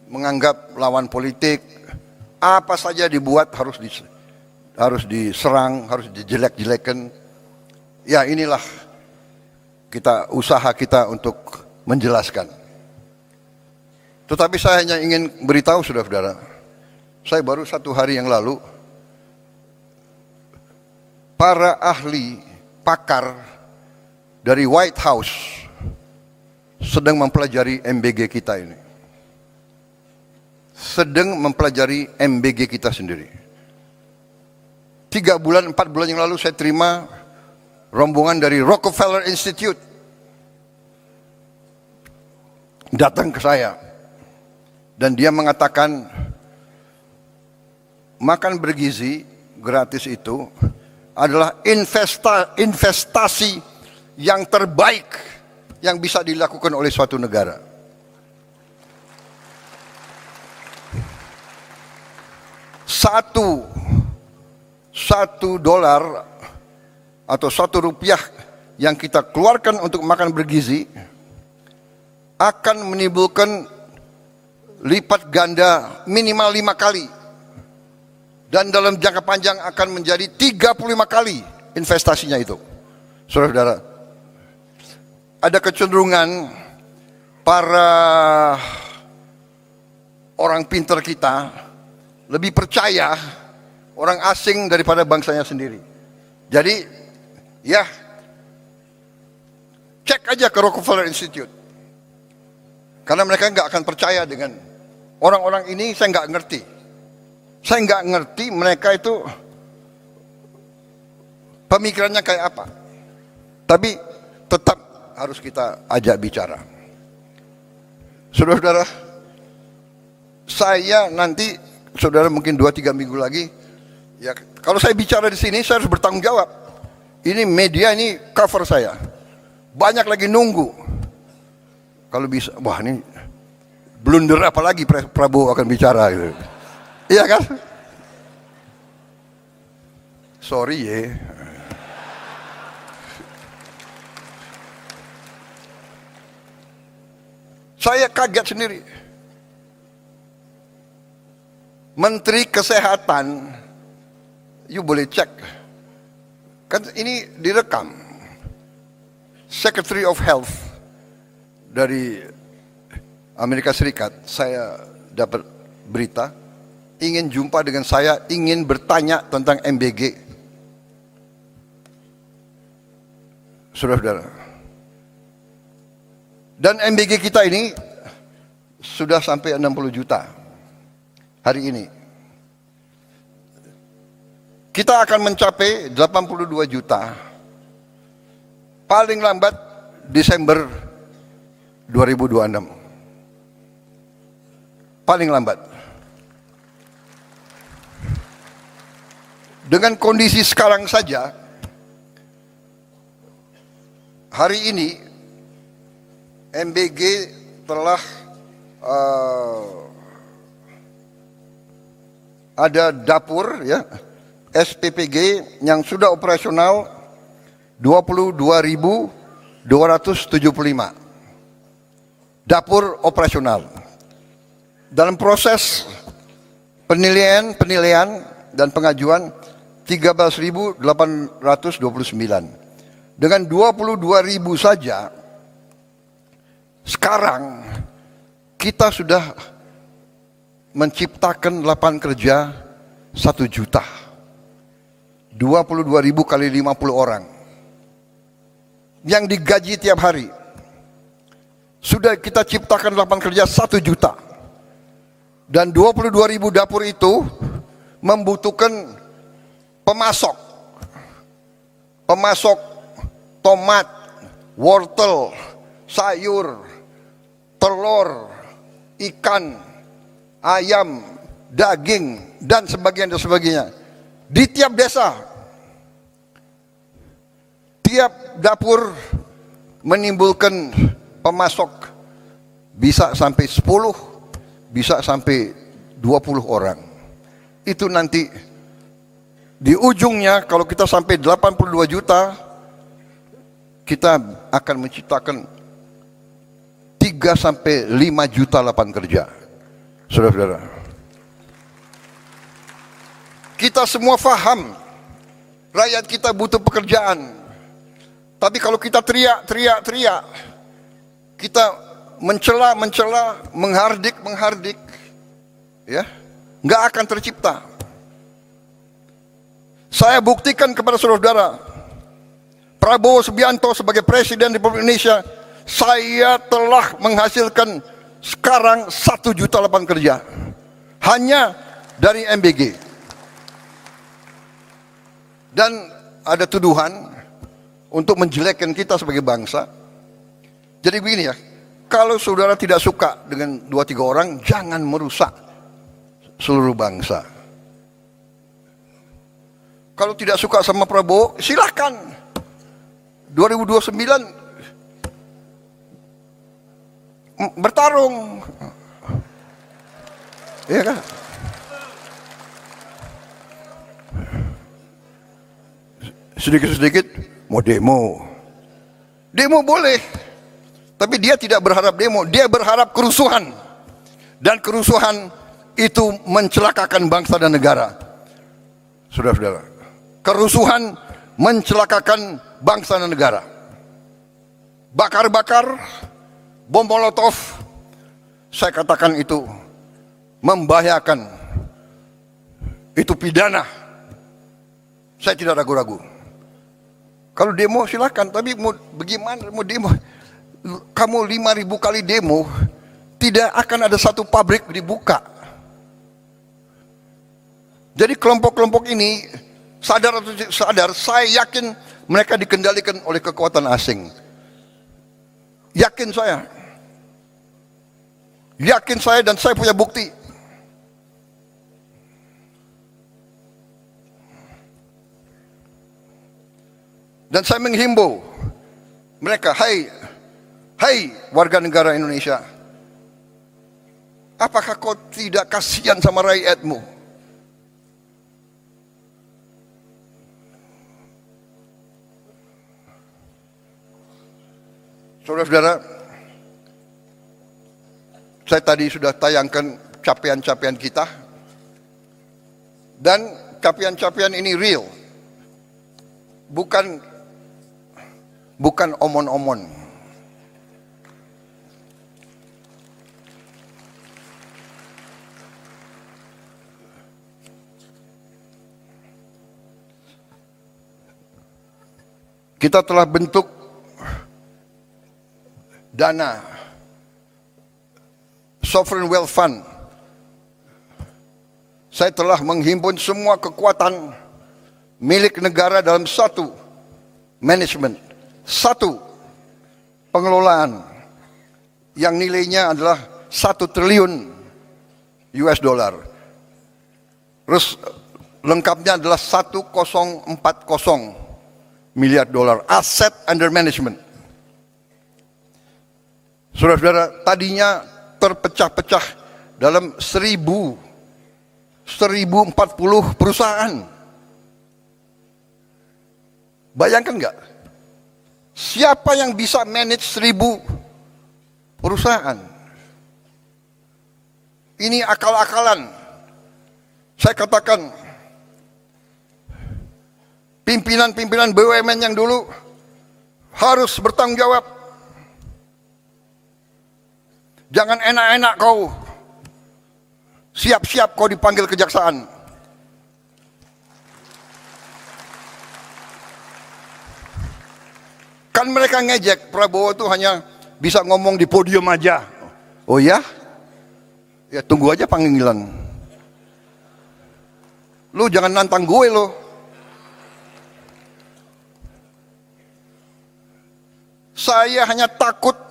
menganggap lawan politik, apa saja dibuat harus diserang, harus dijelek-jelekan. Ya inilah usaha kita untuk menjelaskan. Tetapi saya hanya ingin beritahu saudara-saudara, saya baru 1 hari yang lalu, para ahli pakar dari White House sedang mempelajari MBG kita ini. Sedang mempelajari MBG kita sendiri. 3 bulan, 4 bulan yang lalu saya terima rombongan dari Rockefeller Institute datang ke saya dan dia mengatakan makan bergizi gratis itu adalah investasi yang terbaik yang bisa dilakukan oleh suatu negara. Satu dolar atau $1 yang kita keluarkan untuk makan bergizi akan menimbulkan lipat ganda minimal 5 kali dan dalam jangka panjang akan menjadi 35 kali investasinya itu. Saudara-saudara, ada kecenderungan para orang pintar kita lebih percaya orang asing daripada bangsanya sendiri. Jadi, ya, cek aja ke Rockefeller Institute. Karena mereka nggak akan percaya dengan orang-orang ini. Saya nggak ngerti. Saya nggak ngerti mereka itu pemikirannya kayak apa. Tapi tetap harus kita ajak bicara. Saudara-saudara, saya nanti, saudara mungkin 2-3 minggu lagi, ya kalau saya bicara di sini saya harus bertanggung jawab. Ini media, ini cover saya. Banyak lagi nunggu. Kalau bisa, wah ini blunder apa lagi Prabowo akan bicara gitu. Iya kan? Sorry ya. Saya kaget sendiri. Menteri Kesehatan, you boleh cek. Kan ini direkam. Secretary of Health dari Amerika Serikat, saya dapat berita, ingin jumpa dengan saya, ingin bertanya tentang MBG. Saudara-saudara. Dan MBG kita ini sudah sampai 60 juta hari ini. Kita akan mencapai 82 juta paling lambat Desember 2026. Paling lambat. Dengan kondisi sekarang saja, hari ini MBG telah ada dapur ya SPPG yang sudah operasional 22.275 dapur operasional. Dalam proses penilaian dan pengajuan 13.829. Dengan 22.000 saja, sekarang kita sudah menciptakan lapangan kerja 1 juta. 22.000 kali 50 orang. Yang digaji tiap hari. Sudah kita ciptakan lapangan kerja 1 juta. Dan 22.000 dapur itu membutuhkan pemasok tomat, wortel, sayur, telur, ikan, ayam, daging, dan sebagainya. Di tiap desa, tiap dapur menimbulkan pemasok bisa sampai 10, bisa sampai 20 orang. Itu nanti di ujungnya kalau kita sampai 82 juta, kita akan menciptakan 3 sampai 5 juta lapangan kerja. Saudara-saudara, kita semua faham rakyat kita butuh pekerjaan. Tapi kalau kita teriak, kita mencela, menghardik, ya, nggak akan tercipta. Saya buktikan kepada saudara-saudara, Prabowo Subianto sebagai Presiden Republik Indonesia, saya telah menghasilkan sekarang 1 juta lapangan kerja hanya dari MBG. Dan ada tuduhan untuk menjelekkan kita sebagai bangsa. Jadi begini ya, kalau saudara tidak suka dengan 2-3 orang, jangan merusak seluruh bangsa. Kalau tidak suka sama Prabowo, silakan. 2029 bertarung. Iya kan? Sedikit-sedikit mau demo. Demo boleh. Tapi dia tidak berharap demo, dia berharap kerusuhan. Dan kerusuhan itu mencelakakan bangsa dan negara. Saudara-saudara, kerusuhan mencelakakan bangsa dan negara. Bakar-bakar, bom molotov, saya katakan itu membahayakan. Itu pidana. Saya tidak ragu-ragu. Kalau demo silakan, tapi mau bagaimana mau demo? Kamu 5.000 kali demo, tidak akan ada satu pabrik dibuka. Jadi kelompok-kelompok ini sadar atau tidak sadar, saya yakin mereka dikendalikan oleh kekuatan asing. Yakin saya. Yakin saya dan saya punya bukti. Dan saya menghimbau mereka, hai warga negara Indonesia, apakah kau tidak kasihan sama rakyatmu? Saudara-saudara, saya tadi sudah tayangkan capaian-capaian kita, dan capaian-capaian ini real, bukan omon-omon. Kita telah bentuk dana Sovereign Wealth Fund. Saya telah menghimpun semua kekuatan milik negara dalam satu manajemen, satu pengelolaan yang nilainya adalah 1 triliun US dollar. Terus lengkapnya adalah 1040 miliar dolar aset under management. Saudara-saudara, tadinya terpecah-pecah dalam 1040 perusahaan. Bayangkan nggak? Siapa yang bisa manage 1000 perusahaan? Ini akal-akalan. Saya katakan, pimpinan-pimpinan BUMN yang dulu harus bertanggung jawab. Jangan enak-enak kau, siap-siap kau dipanggil kejaksaan. Kan mereka ngejek, Prabowo itu hanya bisa ngomong di podium aja. Oh ya? Ya tunggu aja panggilan. Lu jangan nantang gue lo. Saya hanya takut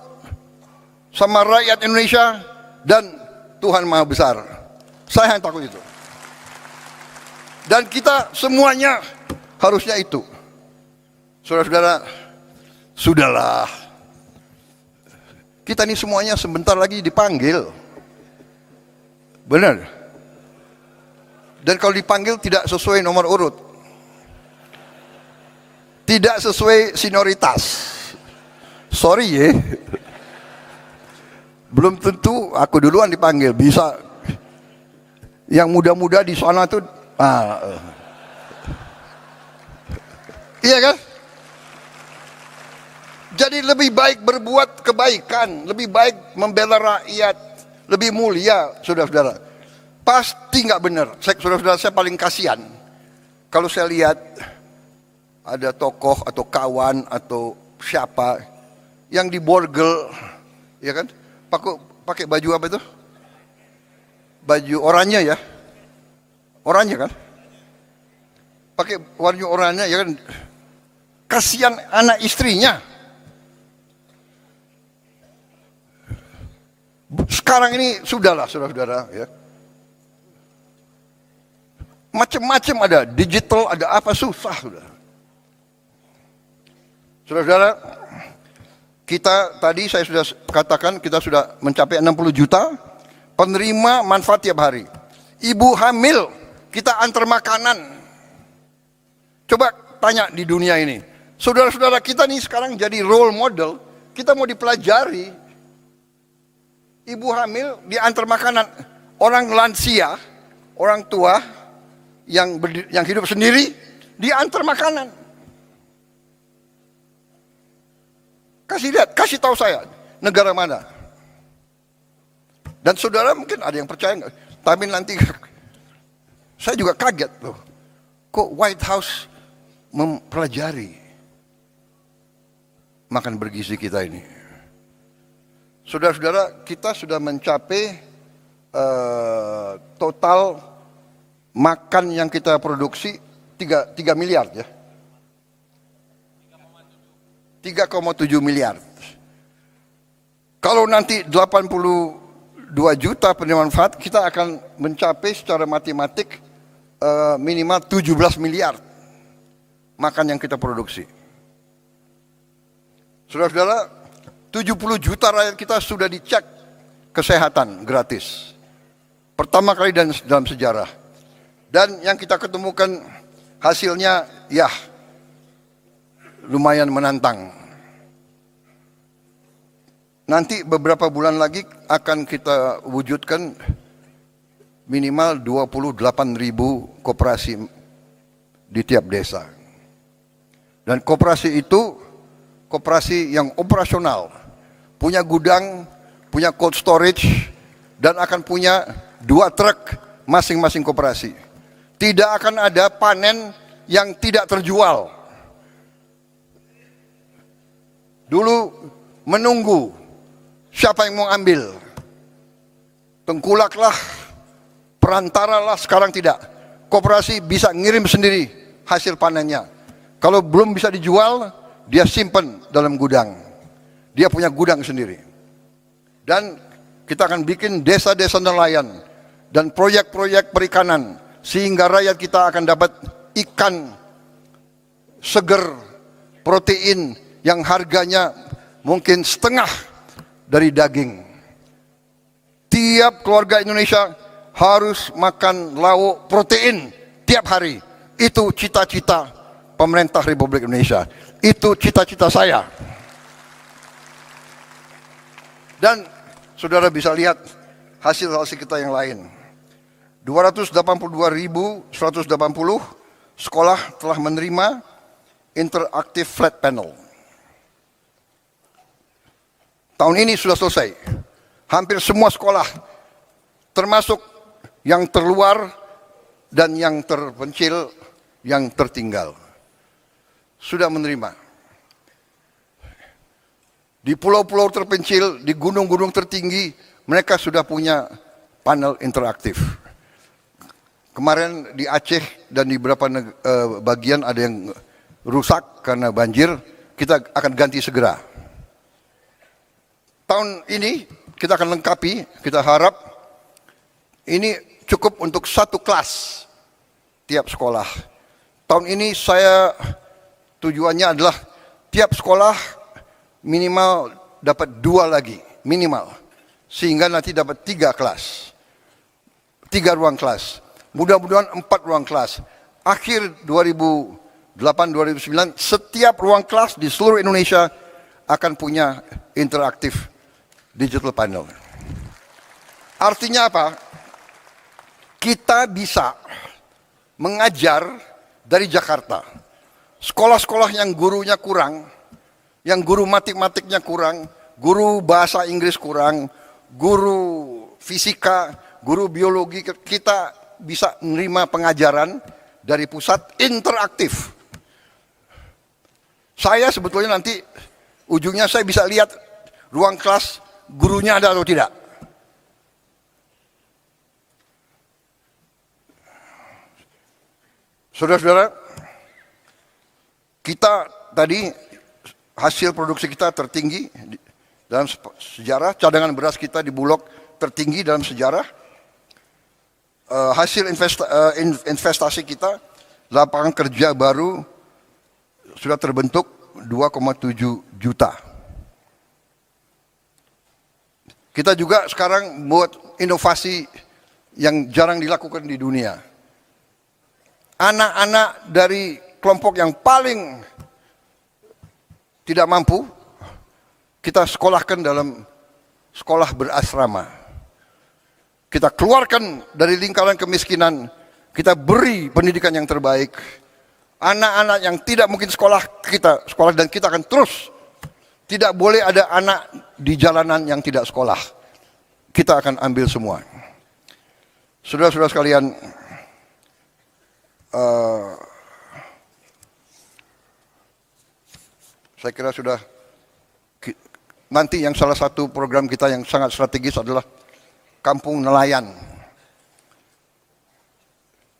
sama rakyat Indonesia dan Tuhan Maha Besar. Saya hanya takut itu. Dan kita semuanya harusnya itu. Saudara-saudara, sudahlah. Kita ini semuanya sebentar lagi dipanggil. Benar. Dan kalau dipanggil tidak sesuai nomor urut. Tidak sesuai senioritas. Sorry ya. Belum tentu aku duluan dipanggil, bisa yang muda-muda di sana tuh iya kan? Jadi lebih baik berbuat kebaikan, lebih baik membela rakyat, lebih mulia, saudara-saudara. Pasti nggak benar. Saudara-saudara, saya paling kasihan kalau saya lihat ada tokoh atau kawan atau siapa yang diborgel, ya kan? Pakai baju apa itu? Baju oranye ya? Oranye kan? Pakai warna oranye ya kan? Kasihan anak istrinya. Sekarang ini sudahlah saudara-saudara ya. Macam-macam ada, digital ada apa, susah sudah. Saudara-saudara, kita tadi saya sudah katakan kita sudah mencapai 60 juta penerima manfaat tiap hari. Ibu hamil kita antar makanan. Coba tanya di dunia ini. Saudara-saudara kita nih sekarang jadi role model. Kita mau dipelajari. Ibu hamil diantar makanan. Orang lansia, orang tua yang hidup sendiri diantar makanan. Kasih lihat, kasih tahu saya negara mana. Dan saudara mungkin ada yang percaya nggak? Tapi nanti saya juga kaget loh. Kok White House mempelajari makan bergizi kita ini. Saudara-saudara, kita sudah mencapai total makan yang kita produksi 3 miliar ya. 3,7 miliar. Kalau nanti 82 juta penerima manfaat, kita akan mencapai secara matematik minimal 17 miliar makan yang kita produksi. Saudara-saudara, 70 juta rakyat kita sudah dicek kesehatan gratis. Pertama kali dalam sejarah. Dan yang kita ketemukan hasilnya ya lumayan menantang. Nanti beberapa bulan lagi akan kita wujudkan minimal 28.000 koperasi di tiap desa. Dan koperasi itu koperasi yang operasional, punya gudang, punya cold storage, dan akan punya 2 truk masing-masing koperasi. Tidak akan ada panen yang tidak terjual. Dulu menunggu siapa yang mau ambil. Tengkulaklah, perantaralah, sekarang tidak. Koperasi bisa ngirim sendiri hasil panennya. Kalau belum bisa dijual, dia simpan dalam gudang. Dia punya gudang sendiri. Dan kita akan bikin desa-desa nelayan dan proyek-proyek perikanan sehingga rakyat kita akan dapat ikan seger, protein yang harganya mungkin setengah dari daging. Tiap keluarga Indonesia harus makan lauk protein tiap hari. Itu cita-cita pemerintah Republik Indonesia. Itu cita-cita saya. Dan saudara bisa lihat hasil-hasil kita yang lain. 282.180 sekolah telah menerima interaktif flat panel. Tahun ini sudah selesai. Hampir semua sekolah, termasuk yang terluar dan yang terpencil, yang tertinggal, sudah menerima. Di pulau-pulau terpencil, di gunung-gunung tertinggi, mereka sudah punya panel interaktif. Kemarin di Aceh dan di beberapa bagian ada yang rusak karena banjir, kita akan ganti segera. Tahun ini kita akan lengkapi, kita harap ini cukup untuk 1 kelas tiap sekolah. Tahun ini saya tujuannya adalah tiap sekolah minimal dapat 2 lagi, minimal. Sehingga nanti dapat 3 kelas. 3 ruang kelas. Mudah-mudahan 4 ruang kelas. Akhir 2008-2009, setiap ruang kelas di seluruh Indonesia akan punya interaktif digital panel. Artinya apa? Kita bisa mengajar dari Jakarta. Sekolah-sekolah yang gurunya kurang, yang guru matematiknya kurang, guru bahasa Inggris kurang, guru fisika, guru biologi, kita bisa menerima pengajaran dari pusat interaktif. Saya sebetulnya nanti ujungnya saya bisa lihat ruang kelas gurunya ada atau tidak. Saudara-saudara, kita tadi hasil produksi kita tertinggi dalam sejarah, cadangan beras kita di Bulog tertinggi dalam sejarah. Hasil investasi kita, lapangan kerja baru sudah terbentuk 2,7 juta. Kita juga sekarang buat inovasi yang jarang dilakukan di dunia. Anak-anak dari kelompok yang paling tidak mampu, kita sekolahkan dalam sekolah berasrama. Kita keluarkan dari lingkaran kemiskinan, kita beri pendidikan yang terbaik. Anak-anak yang tidak mungkin sekolah, kita sekolah, dan kita akan terus. Tidak boleh ada anak di jalanan yang tidak sekolah. Kita akan ambil semua. Saudara-saudara sekalian, Saya kira sudah, nanti yang salah satu program kita yang sangat strategis adalah kampung nelayan.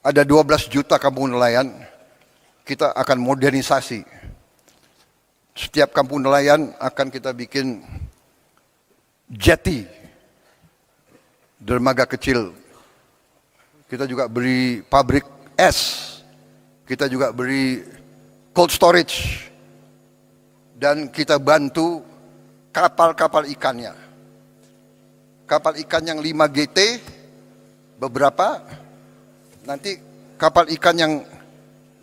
Ada 12 juta kampung nelayan, kita akan modernisasi. Setiap kampung nelayan akan kita bikin jetty, dermaga kecil. Kita juga beri pabrik es, kita juga beri cold storage, dan kita bantu kapal-kapal ikannya. Kapal ikan yang 5 GT, beberapa, nanti kapal ikan yang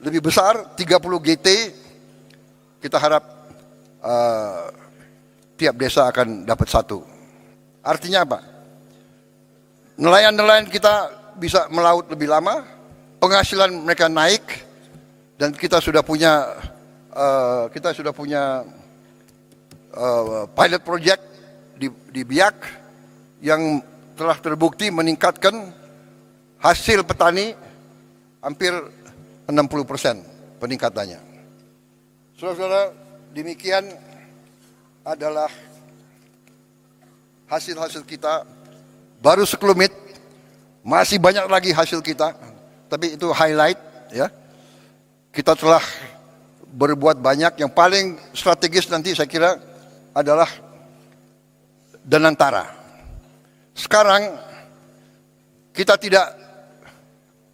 lebih besar, 30 GT, kita harap tiap desa akan dapat satu. Artinya apa? Nelayan-nelayan kita bisa melaut lebih lama, penghasilan mereka naik, dan kita sudah punya pilot project di Biak yang telah terbukti meningkatkan hasil petani hampir 60% peningkatannya. Saudara-saudara, demikian adalah hasil-hasil kita. Baru sekelumit, masih banyak lagi hasil kita, tapi itu highlight ya. Kita telah berbuat banyak. Yang paling strategis nanti saya kira adalah Danantara. Sekarang kita tidak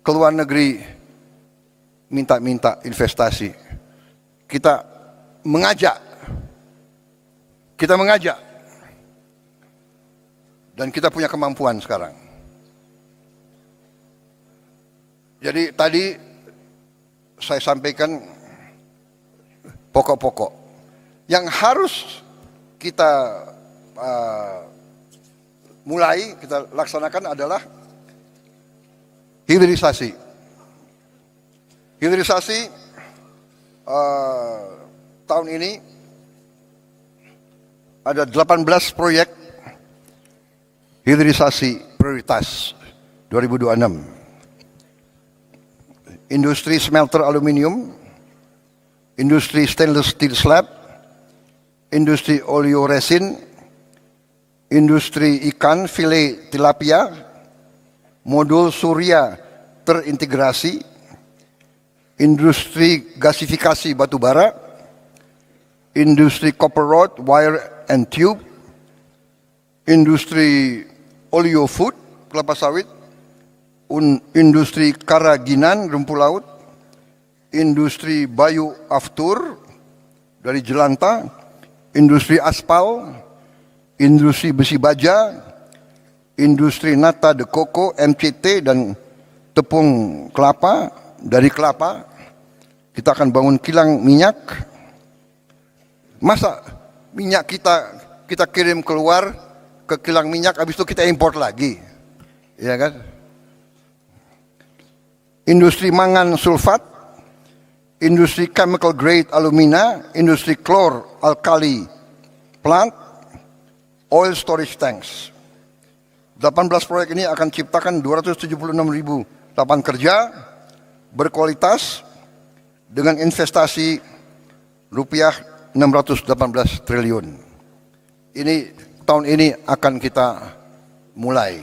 ke luar negeri minta-minta investasi. Kita mengajak. Dan kita punya kemampuan sekarang. Jadi tadi saya sampaikan pokok-pokok yang harus kita mulai, kita laksanakan adalah hilirisasi. Hilirisasi tahun ini ada 18 proyek hilirisasi prioritas 2026. Industri smelter aluminium, industri stainless steel slab, industri oleoresin, industri ikan filet tilapia, modul surya terintegrasi, industri gasifikasi batubara, industri copper rod, wire and tube, industri oleo food, kelapa sawit, industri karaginan, rumput laut, industri bayu aftur dari jelantah, industri aspal, industri besi baja, industri nata de coco, MCT, dan tepung kelapa. Dari kelapa kita akan bangun kilang minyak. Masa minyak kita kirim keluar ke kilang minyak, habis itu kita import lagi, ya kan? Industri mangan sulfat, industri chemical grade alumina, industri klor alkali plant, oil storage tanks. 18 proyek ini akan ciptakan 276.000 lapangan kerja berkualitas dengan investasi rupiah 618 triliun. Ini tahun ini akan kita mulai.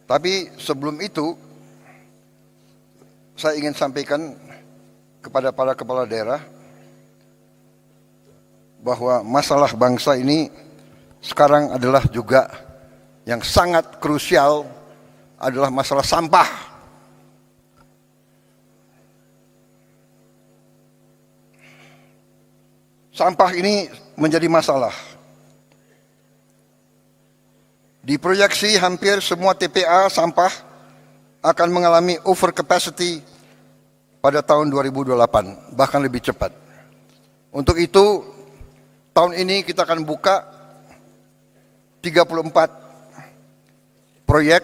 Tapi sebelum itu saya ingin sampaikan kepada para kepala daerah bahwa masalah bangsa ini sekarang adalah juga yang sangat krusial adalah masalah sampah. Sampah ini menjadi masalah. Diproyeksi hampir semua TPA sampah akan mengalami overcapacity pada tahun 2028, bahkan lebih cepat. Untuk itu, tahun ini kita akan buka 34 proyek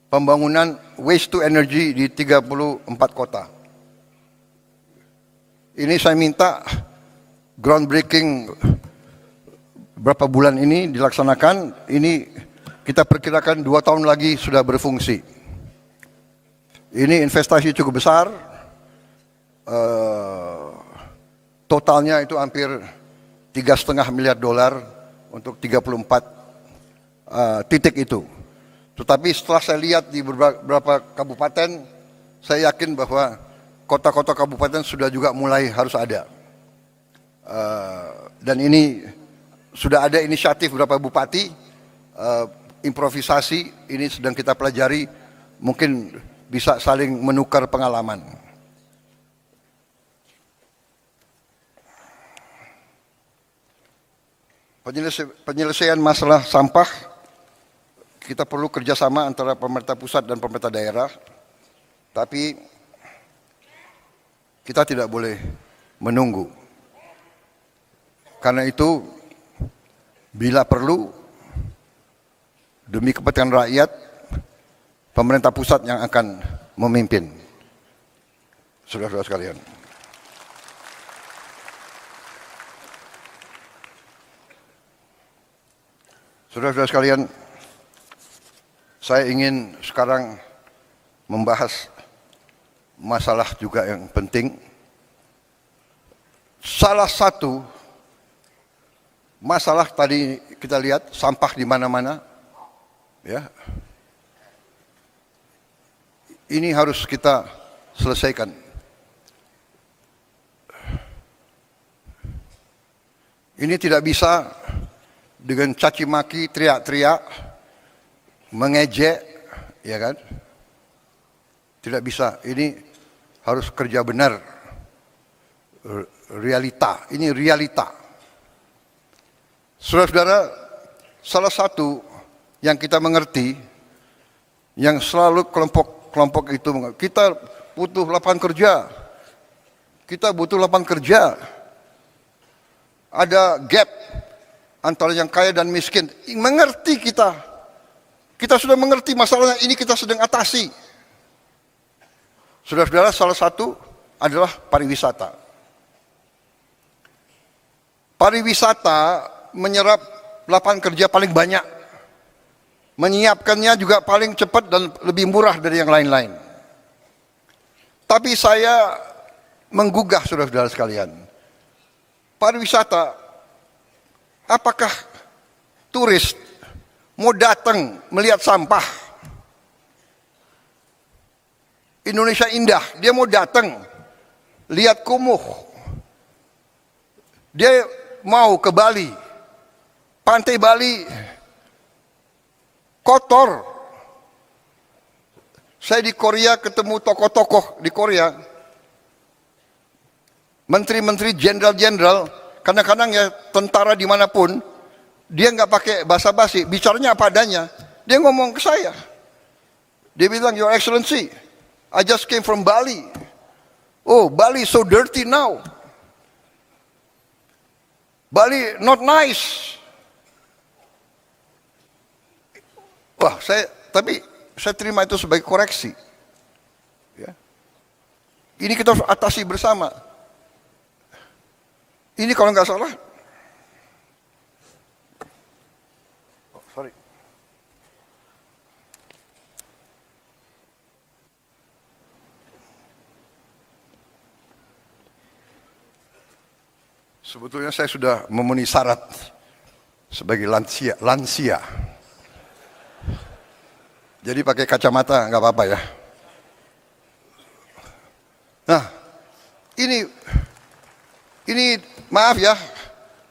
pembangunan waste to energy di 34 kota. Ini saya minta groundbreaking berapa bulan ini dilaksanakan. Ini kita perkirakan 2 tahun lagi sudah berfungsi. Ini investasi cukup besar, totalnya itu hampir 3,5 miliar dolar untuk 34 titik itu. Tetapi setelah saya lihat di beberapa kabupaten, saya yakin bahwa kota-kota kabupaten sudah juga mulai harus ada. Dan ini sudah ada inisiatif beberapa bupati, improvisasi, ini sedang kita pelajari, mungkin bisa saling menukar pengalaman. Penyelesaian masalah sampah, kita perlu kerjasama antara pemerintah pusat dan pemerintah daerah, tapi kita tidak boleh menunggu. Karena itu, bila perlu, demi kepentingan rakyat, pemerintah pusat yang akan memimpin. Saudara-saudara sekalian. Saudara-saudara sekalian, saya ingin sekarang membahas masalah juga yang penting. Salah satu masalah tadi kita lihat sampah di mana-mana, ya. Ini harus kita selesaikan. Ini tidak bisa dengan caci maki, teriak-teriak, mengejek, ya kan? Tidak bisa. Ini harus kerja benar. Realita. Ini realita. Saudara-saudara, salah satu yang kita mengerti, yang selalu kelompok itu, kita butuh lapangan kerja. Kita butuh lapangan kerja. Ada gap antara yang kaya dan miskin. Mengerti kita. Kita sudah mengerti masalahnya, ini kita sedang atasi. Saudara-saudara, salah satu adalah pariwisata. Pariwisata menyerap lapangan kerja paling banyak. Menyiapkannya juga paling cepat dan lebih murah dari yang lain-lain. Tapi saya menggugah saudara-saudara sekalian. Pariwisata, apakah turis mau datang melihat sampah? Indonesia indah, dia mau datang lihat kumuh. Dia mau ke Bali, pantai Bali kotor. Saya di Korea ketemu tokoh-tokoh di Korea, menteri-menteri, jenderal-jenderal, kadang-kadang ya tentara dimanapun, dia nggak pakai basa-basi, bicaranya apa adanya. Dia ngomong ke saya. Dia bilang, Your Excellency, I just came from Bali. Oh, Bali is so dirty now. Bali not nice. Wah, tapi saya terima itu sebagai koreksi. Ya. Ini kita harus atasi bersama. Ini kalau nggak salah, sebetulnya saya sudah memenuhi syarat sebagai lansia. Jadi pakai kacamata nggak apa-apa ya. Nah, ini maaf ya,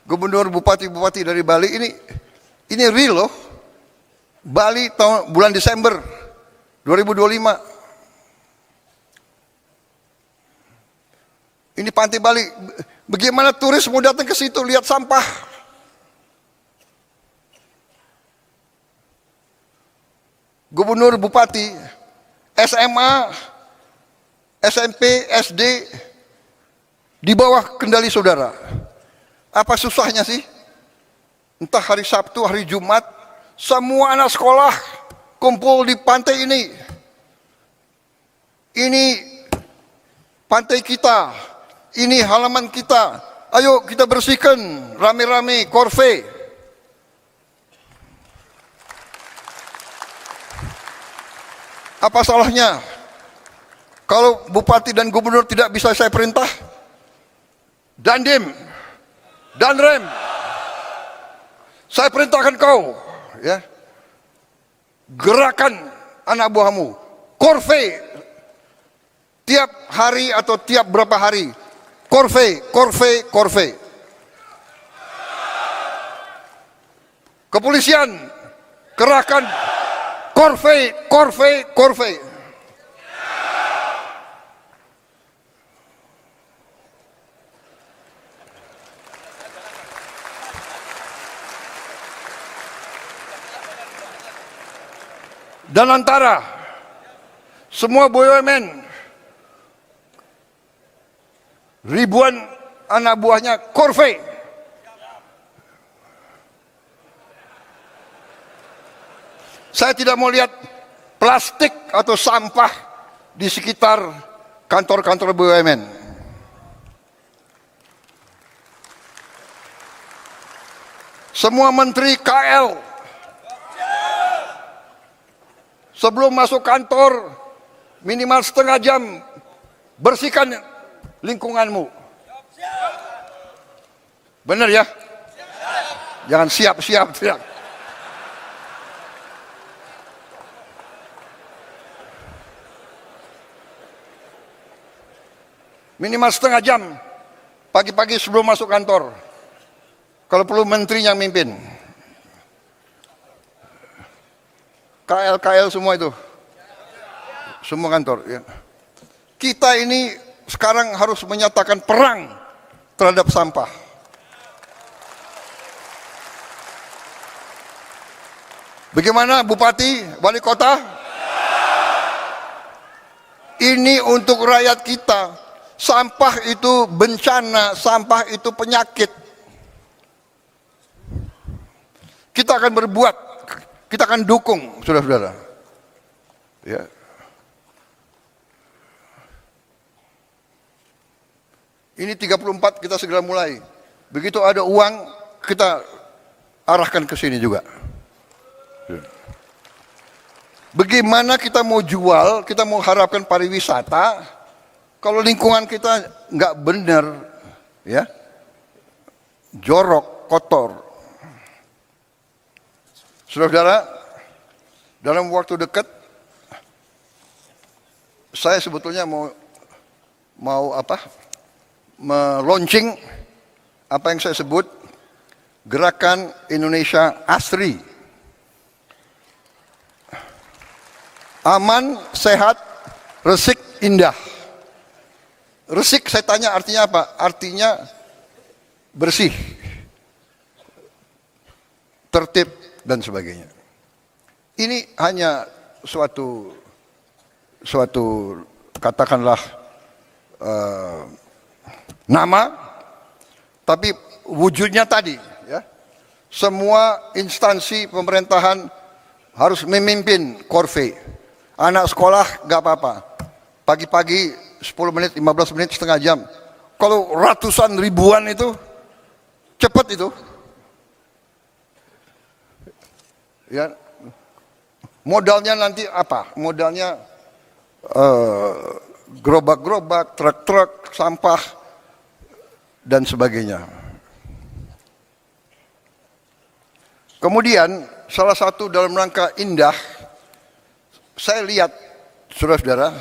gubernur, bupati dari Bali ini real loh. Bali bulan Desember 2025. Ini pantai Bali. Bagaimana turis mau datang ke situ lihat sampah? Gubernur, bupati, SMA, SMP, SD di bawah kendali saudara. Apa susahnya sih? Entah hari Sabtu, hari Jumat, semua anak sekolah kumpul di pantai ini. Ini pantai kita, ini halaman kita. Ayo kita bersihkan rame-rame, korve. Apa salahnya? Kalau bupati dan gubernur tidak bisa saya perintah, Dandim, Danrem, saya perintahkan kau, ya, gerakan anak buahmu, korve, tiap hari atau tiap berapa hari, korve, korve, korve. Kepolisian, kerahkan korve, korve, korve. Dan antara semua BUMN, ribuan anak buahnya korve. Saya tidak mau lihat plastik atau sampah di sekitar kantor-kantor BUMN. Semua menteri KL sebelum masuk kantor minimal setengah jam bersihkan lingkunganmu. Benar ya? Jangan siap-siap tidak. Minimal setengah jam pagi-pagi sebelum masuk kantor. Kalau perlu menterinya mimpin. KL semua itu. Semua kantor. Ya. Kita ini sekarang harus menyatakan perang terhadap sampah. Bagaimana Bupati, Wali Kota? Ini untuk rakyat kita. Sampah itu bencana, sampah itu penyakit. Kita akan berbuat, kita akan dukung, saudara-saudara. Ya. Ini 34 kita segera mulai. Begitu ada uang, kita arahkan ke sini juga. Bagaimana kita mau jual, kita mau harapkan pariwisata, kalau lingkungan kita nggak benar, ya, jorok, kotor. Saudara-saudara, dalam waktu dekat, saya sebetulnya mau meluncing apa yang saya sebut Gerakan Indonesia Asri. Aman, sehat, resik, indah. Resik saya tanya artinya apa? Artinya bersih, tertib dan sebagainya. Ini hanya suatu katakanlah nama, tapi wujudnya tadi, ya. Semua instansi pemerintahan harus memimpin korve. Anak sekolah nggak apa-apa. Pagi-pagi 10 menit, 15 menit, setengah jam. Kalau ratusan ribuan itu cepat itu. Ya. Modalnya nanti apa? Modalnya gerobak-gerobak, truk-truk, sampah dan sebagainya. Kemudian salah satu dalam rangka indah, saya lihat saudara-saudara,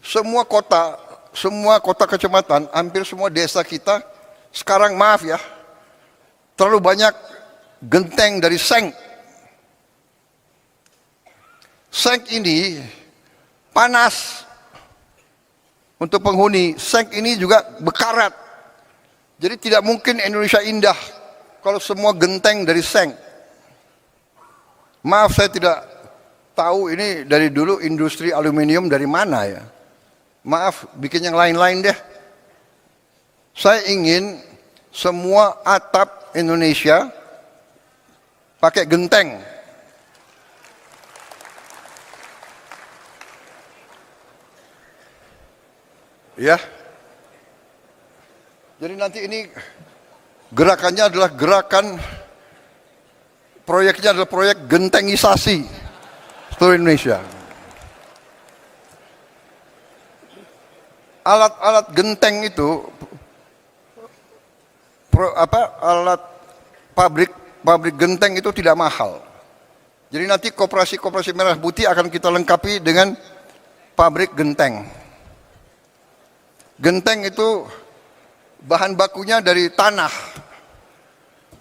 semua kota kecamatan, hampir semua desa kita sekarang, maaf ya, terlalu banyak genteng dari seng. Seng ini panas untuk penghuni, seng ini juga bekarat. Jadi tidak mungkin Indonesia indah kalau semua genteng dari seng. Maaf, saya tidak tahu ini dari dulu industri aluminium dari mana ya. Maaf, bikin yang lain-lain deh. Saya ingin semua atap Indonesia pakai genteng. Ya. Jadi nanti ini gerakannya adalah proyeknya adalah proyek gentengisasi seluruh Indonesia. Alat-alat genteng itu alat pabrik genteng itu tidak mahal. Jadi nanti koperasi merah putih akan kita lengkapi dengan pabrik genteng. Genteng itu bahan bakunya dari tanah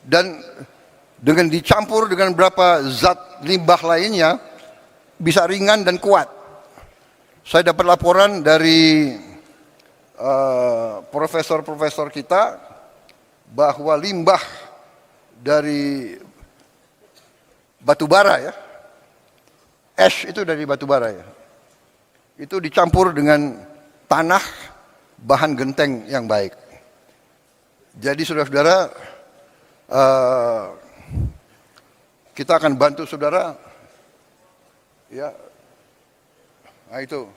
dan dengan dicampur dengan beberapa zat limbah lainnya bisa ringan dan kuat. Saya dapat laporan dari profesor-profesor kita bahwa limbah dari batu bara ya, ash itu dari batu bara ya, itu dicampur dengan tanah, bahan genteng yang baik. Jadi saudara-saudara, kita akan bantu saudara ya. Nah itu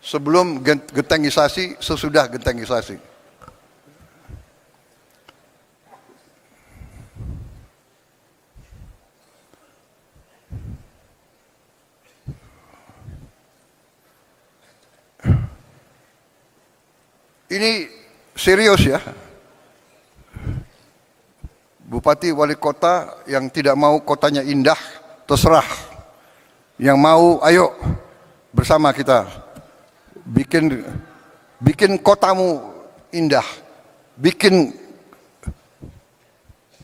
sebelum gentengisasi, sesudah gentengisasi. Ini serius ya. Bupati wali kota yang tidak mau kotanya indah, terserah. Yang mau, ayo bersama kita bikin kotamu indah, bikin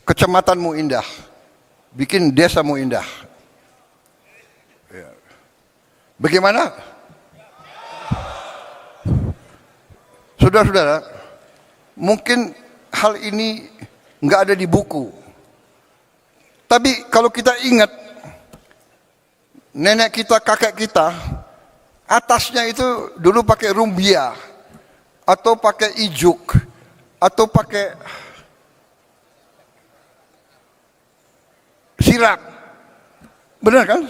kecamatanmu indah, bikin desamu indah. Ya. Bagaimana? Saudara-saudara, mungkin hal ini nggak ada di buku. Tapi kalau kita ingat, nenek kita, kakek kita, atasnya itu dulu pakai rumbia, atau pakai ijuk, atau pakai sirak. Benar kan?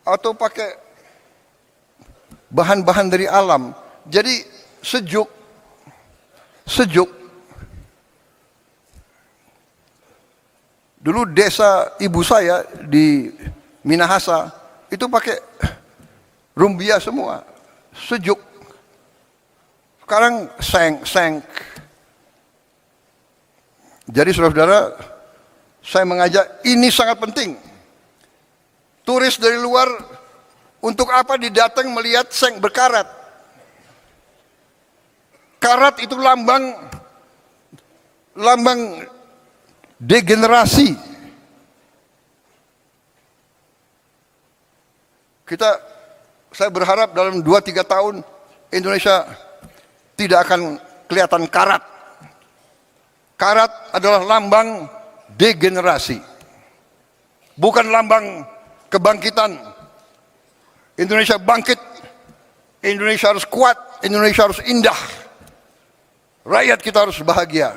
Atau pakai bahan-bahan dari alam. Jadi sejuk. Dulu desa ibu saya di Minahasa itu pakai rumbia semua, sejuk. Sekarang seng. Jadi saudara-saudara, saya mengajak, ini sangat penting. Turis dari luar untuk apa didatang melihat seng berkarat? Karat itu lambang degenerasi. Saya berharap dalam 2-3 tahun Indonesia tidak akan kelihatan karat. Karat adalah lambang degenerasi, bukan lambang kebangkitan. Indonesia bangkit, Indonesia harus kuat, Indonesia harus indah, rakyat kita harus bahagia.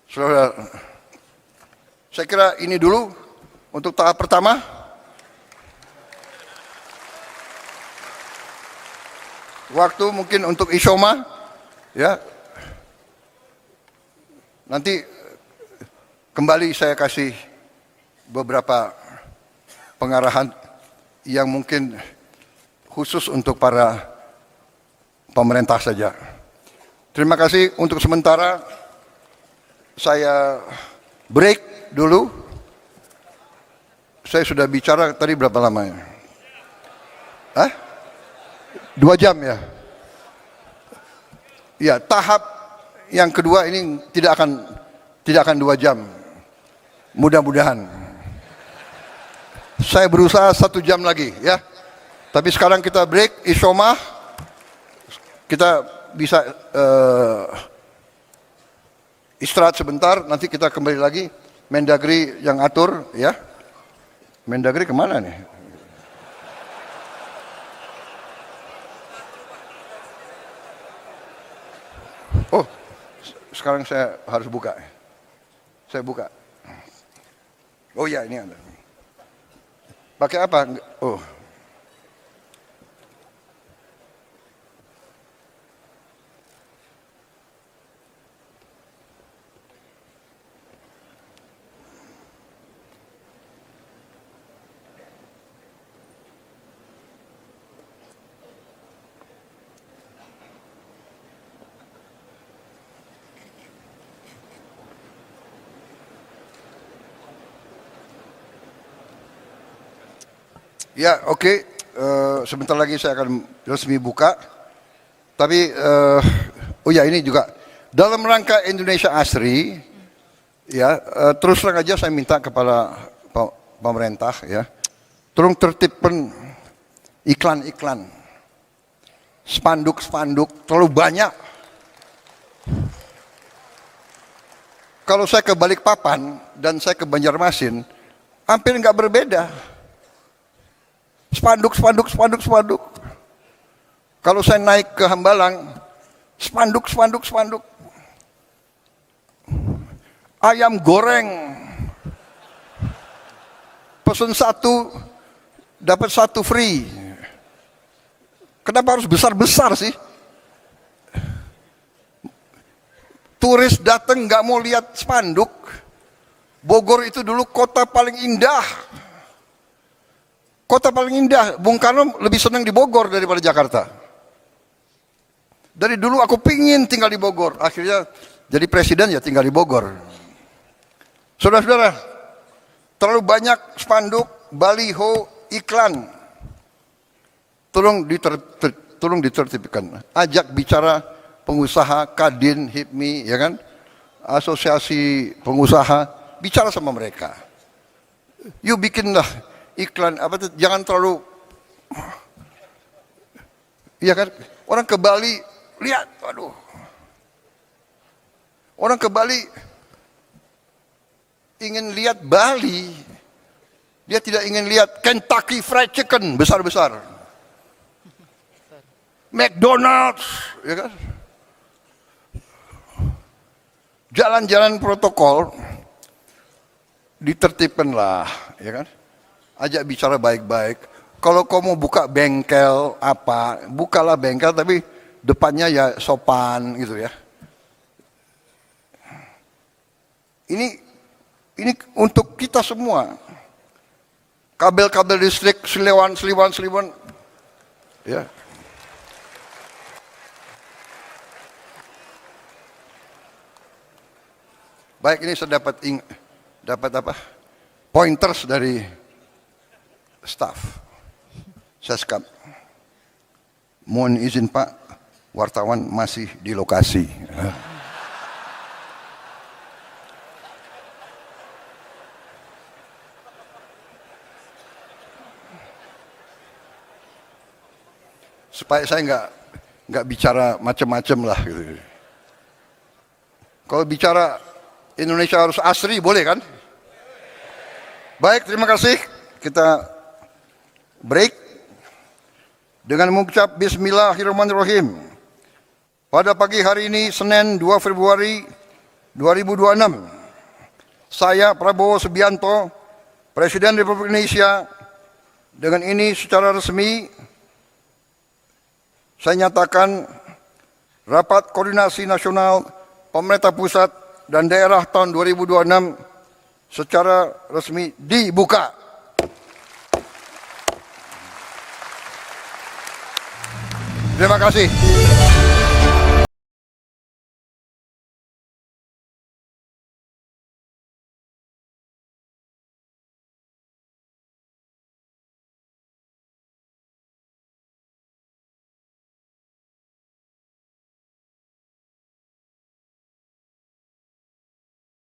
Saudara, saya kira ini dulu untuk tahap pertama. Waktu mungkin untuk Isyoma, ya. Nanti kembali saya kasih beberapa pengarahan yang mungkin khusus untuk para pemerintah saja. Terima kasih. Untuk sementara saya break dulu. Saya sudah bicara tadi berapa lama ya? 2 jam ya? Ya, tahap yang kedua ini tidak akan 2 jam. Mudah-mudahan. Saya berusaha 1 jam lagi ya. Tapi sekarang kita break, Isyoma. Kita bisa istirahat sebentar, nanti kita kembali lagi. Mendagri yang atur ya. Mendagri kemana nih? Oh, sekarang saya harus buka. Saya buka. Oh ya, ini ada. Pakai apa? Oh. Ya, oke. Sebentar lagi saya akan resmi buka. Tapi, oh ya ini juga dalam rangka Indonesia Asri, ya terus terang aja saya minta kepada pemerintah, ya, tolong tertibkan iklan-iklan, spanduk-spanduk terlalu banyak. Kalau saya ke Balikpapan dan saya ke Banjarmasin, hampir nggak berbeda. Spanduk. Kalau saya naik ke Hambalang, spanduk. Ayam goreng, pesen satu, dapat satu free. Kenapa harus besar-besar sih? Turis datang nggak mau lihat spanduk. Bogor itu dulu kota paling indah. Kota paling indah, Bung Karno lebih senang di Bogor daripada Jakarta. Dari dulu aku pingin tinggal di Bogor, akhirnya jadi presiden ya tinggal di Bogor. Saudara-saudara, terlalu banyak spanduk, baliho, iklan. Tolong ditertibkan. Ajak bicara pengusaha, Kadin, HIPMI, ya kan? Asosiasi pengusaha, bicara sama mereka. You bikinlah iklan apa tuh, jangan terlalu, iya kan, orang ke Bali lihat, aduh, orang ke Bali ingin lihat Bali, dia tidak ingin lihat Kentucky Fried Chicken besar-besar, McDonald's, ya kan, jalan-jalan protokol ditertibkan lah, ya kan. Ajak bicara baik-baik. Kalau kau mau buka bengkel apa, bukalah bengkel tapi depannya ya sopan gitu ya. Ini untuk kita semua. Kabel-kabel listrik seliwan. Ya. Baik, ini saya dapat apa? Pointers dari staff. Seskap. Mohon izin Pak, wartawan masih di lokasi. Supaya saya nggak bicara macam-macam lah gitu. Kalau bicara Indonesia harus asri, boleh kan? Baik, terima kasih. Kita break dengan mengucap Bismillahirrahmanirrahim. Pada pagi hari ini, Senin 2 Februari 2026, saya Prabowo Subianto, Presiden Republik Indonesia, dengan ini secara resmi saya nyatakan Rapat Koordinasi Nasional Pemerintah Pusat dan Daerah tahun 2026 secara resmi dibuka. Terima kasih.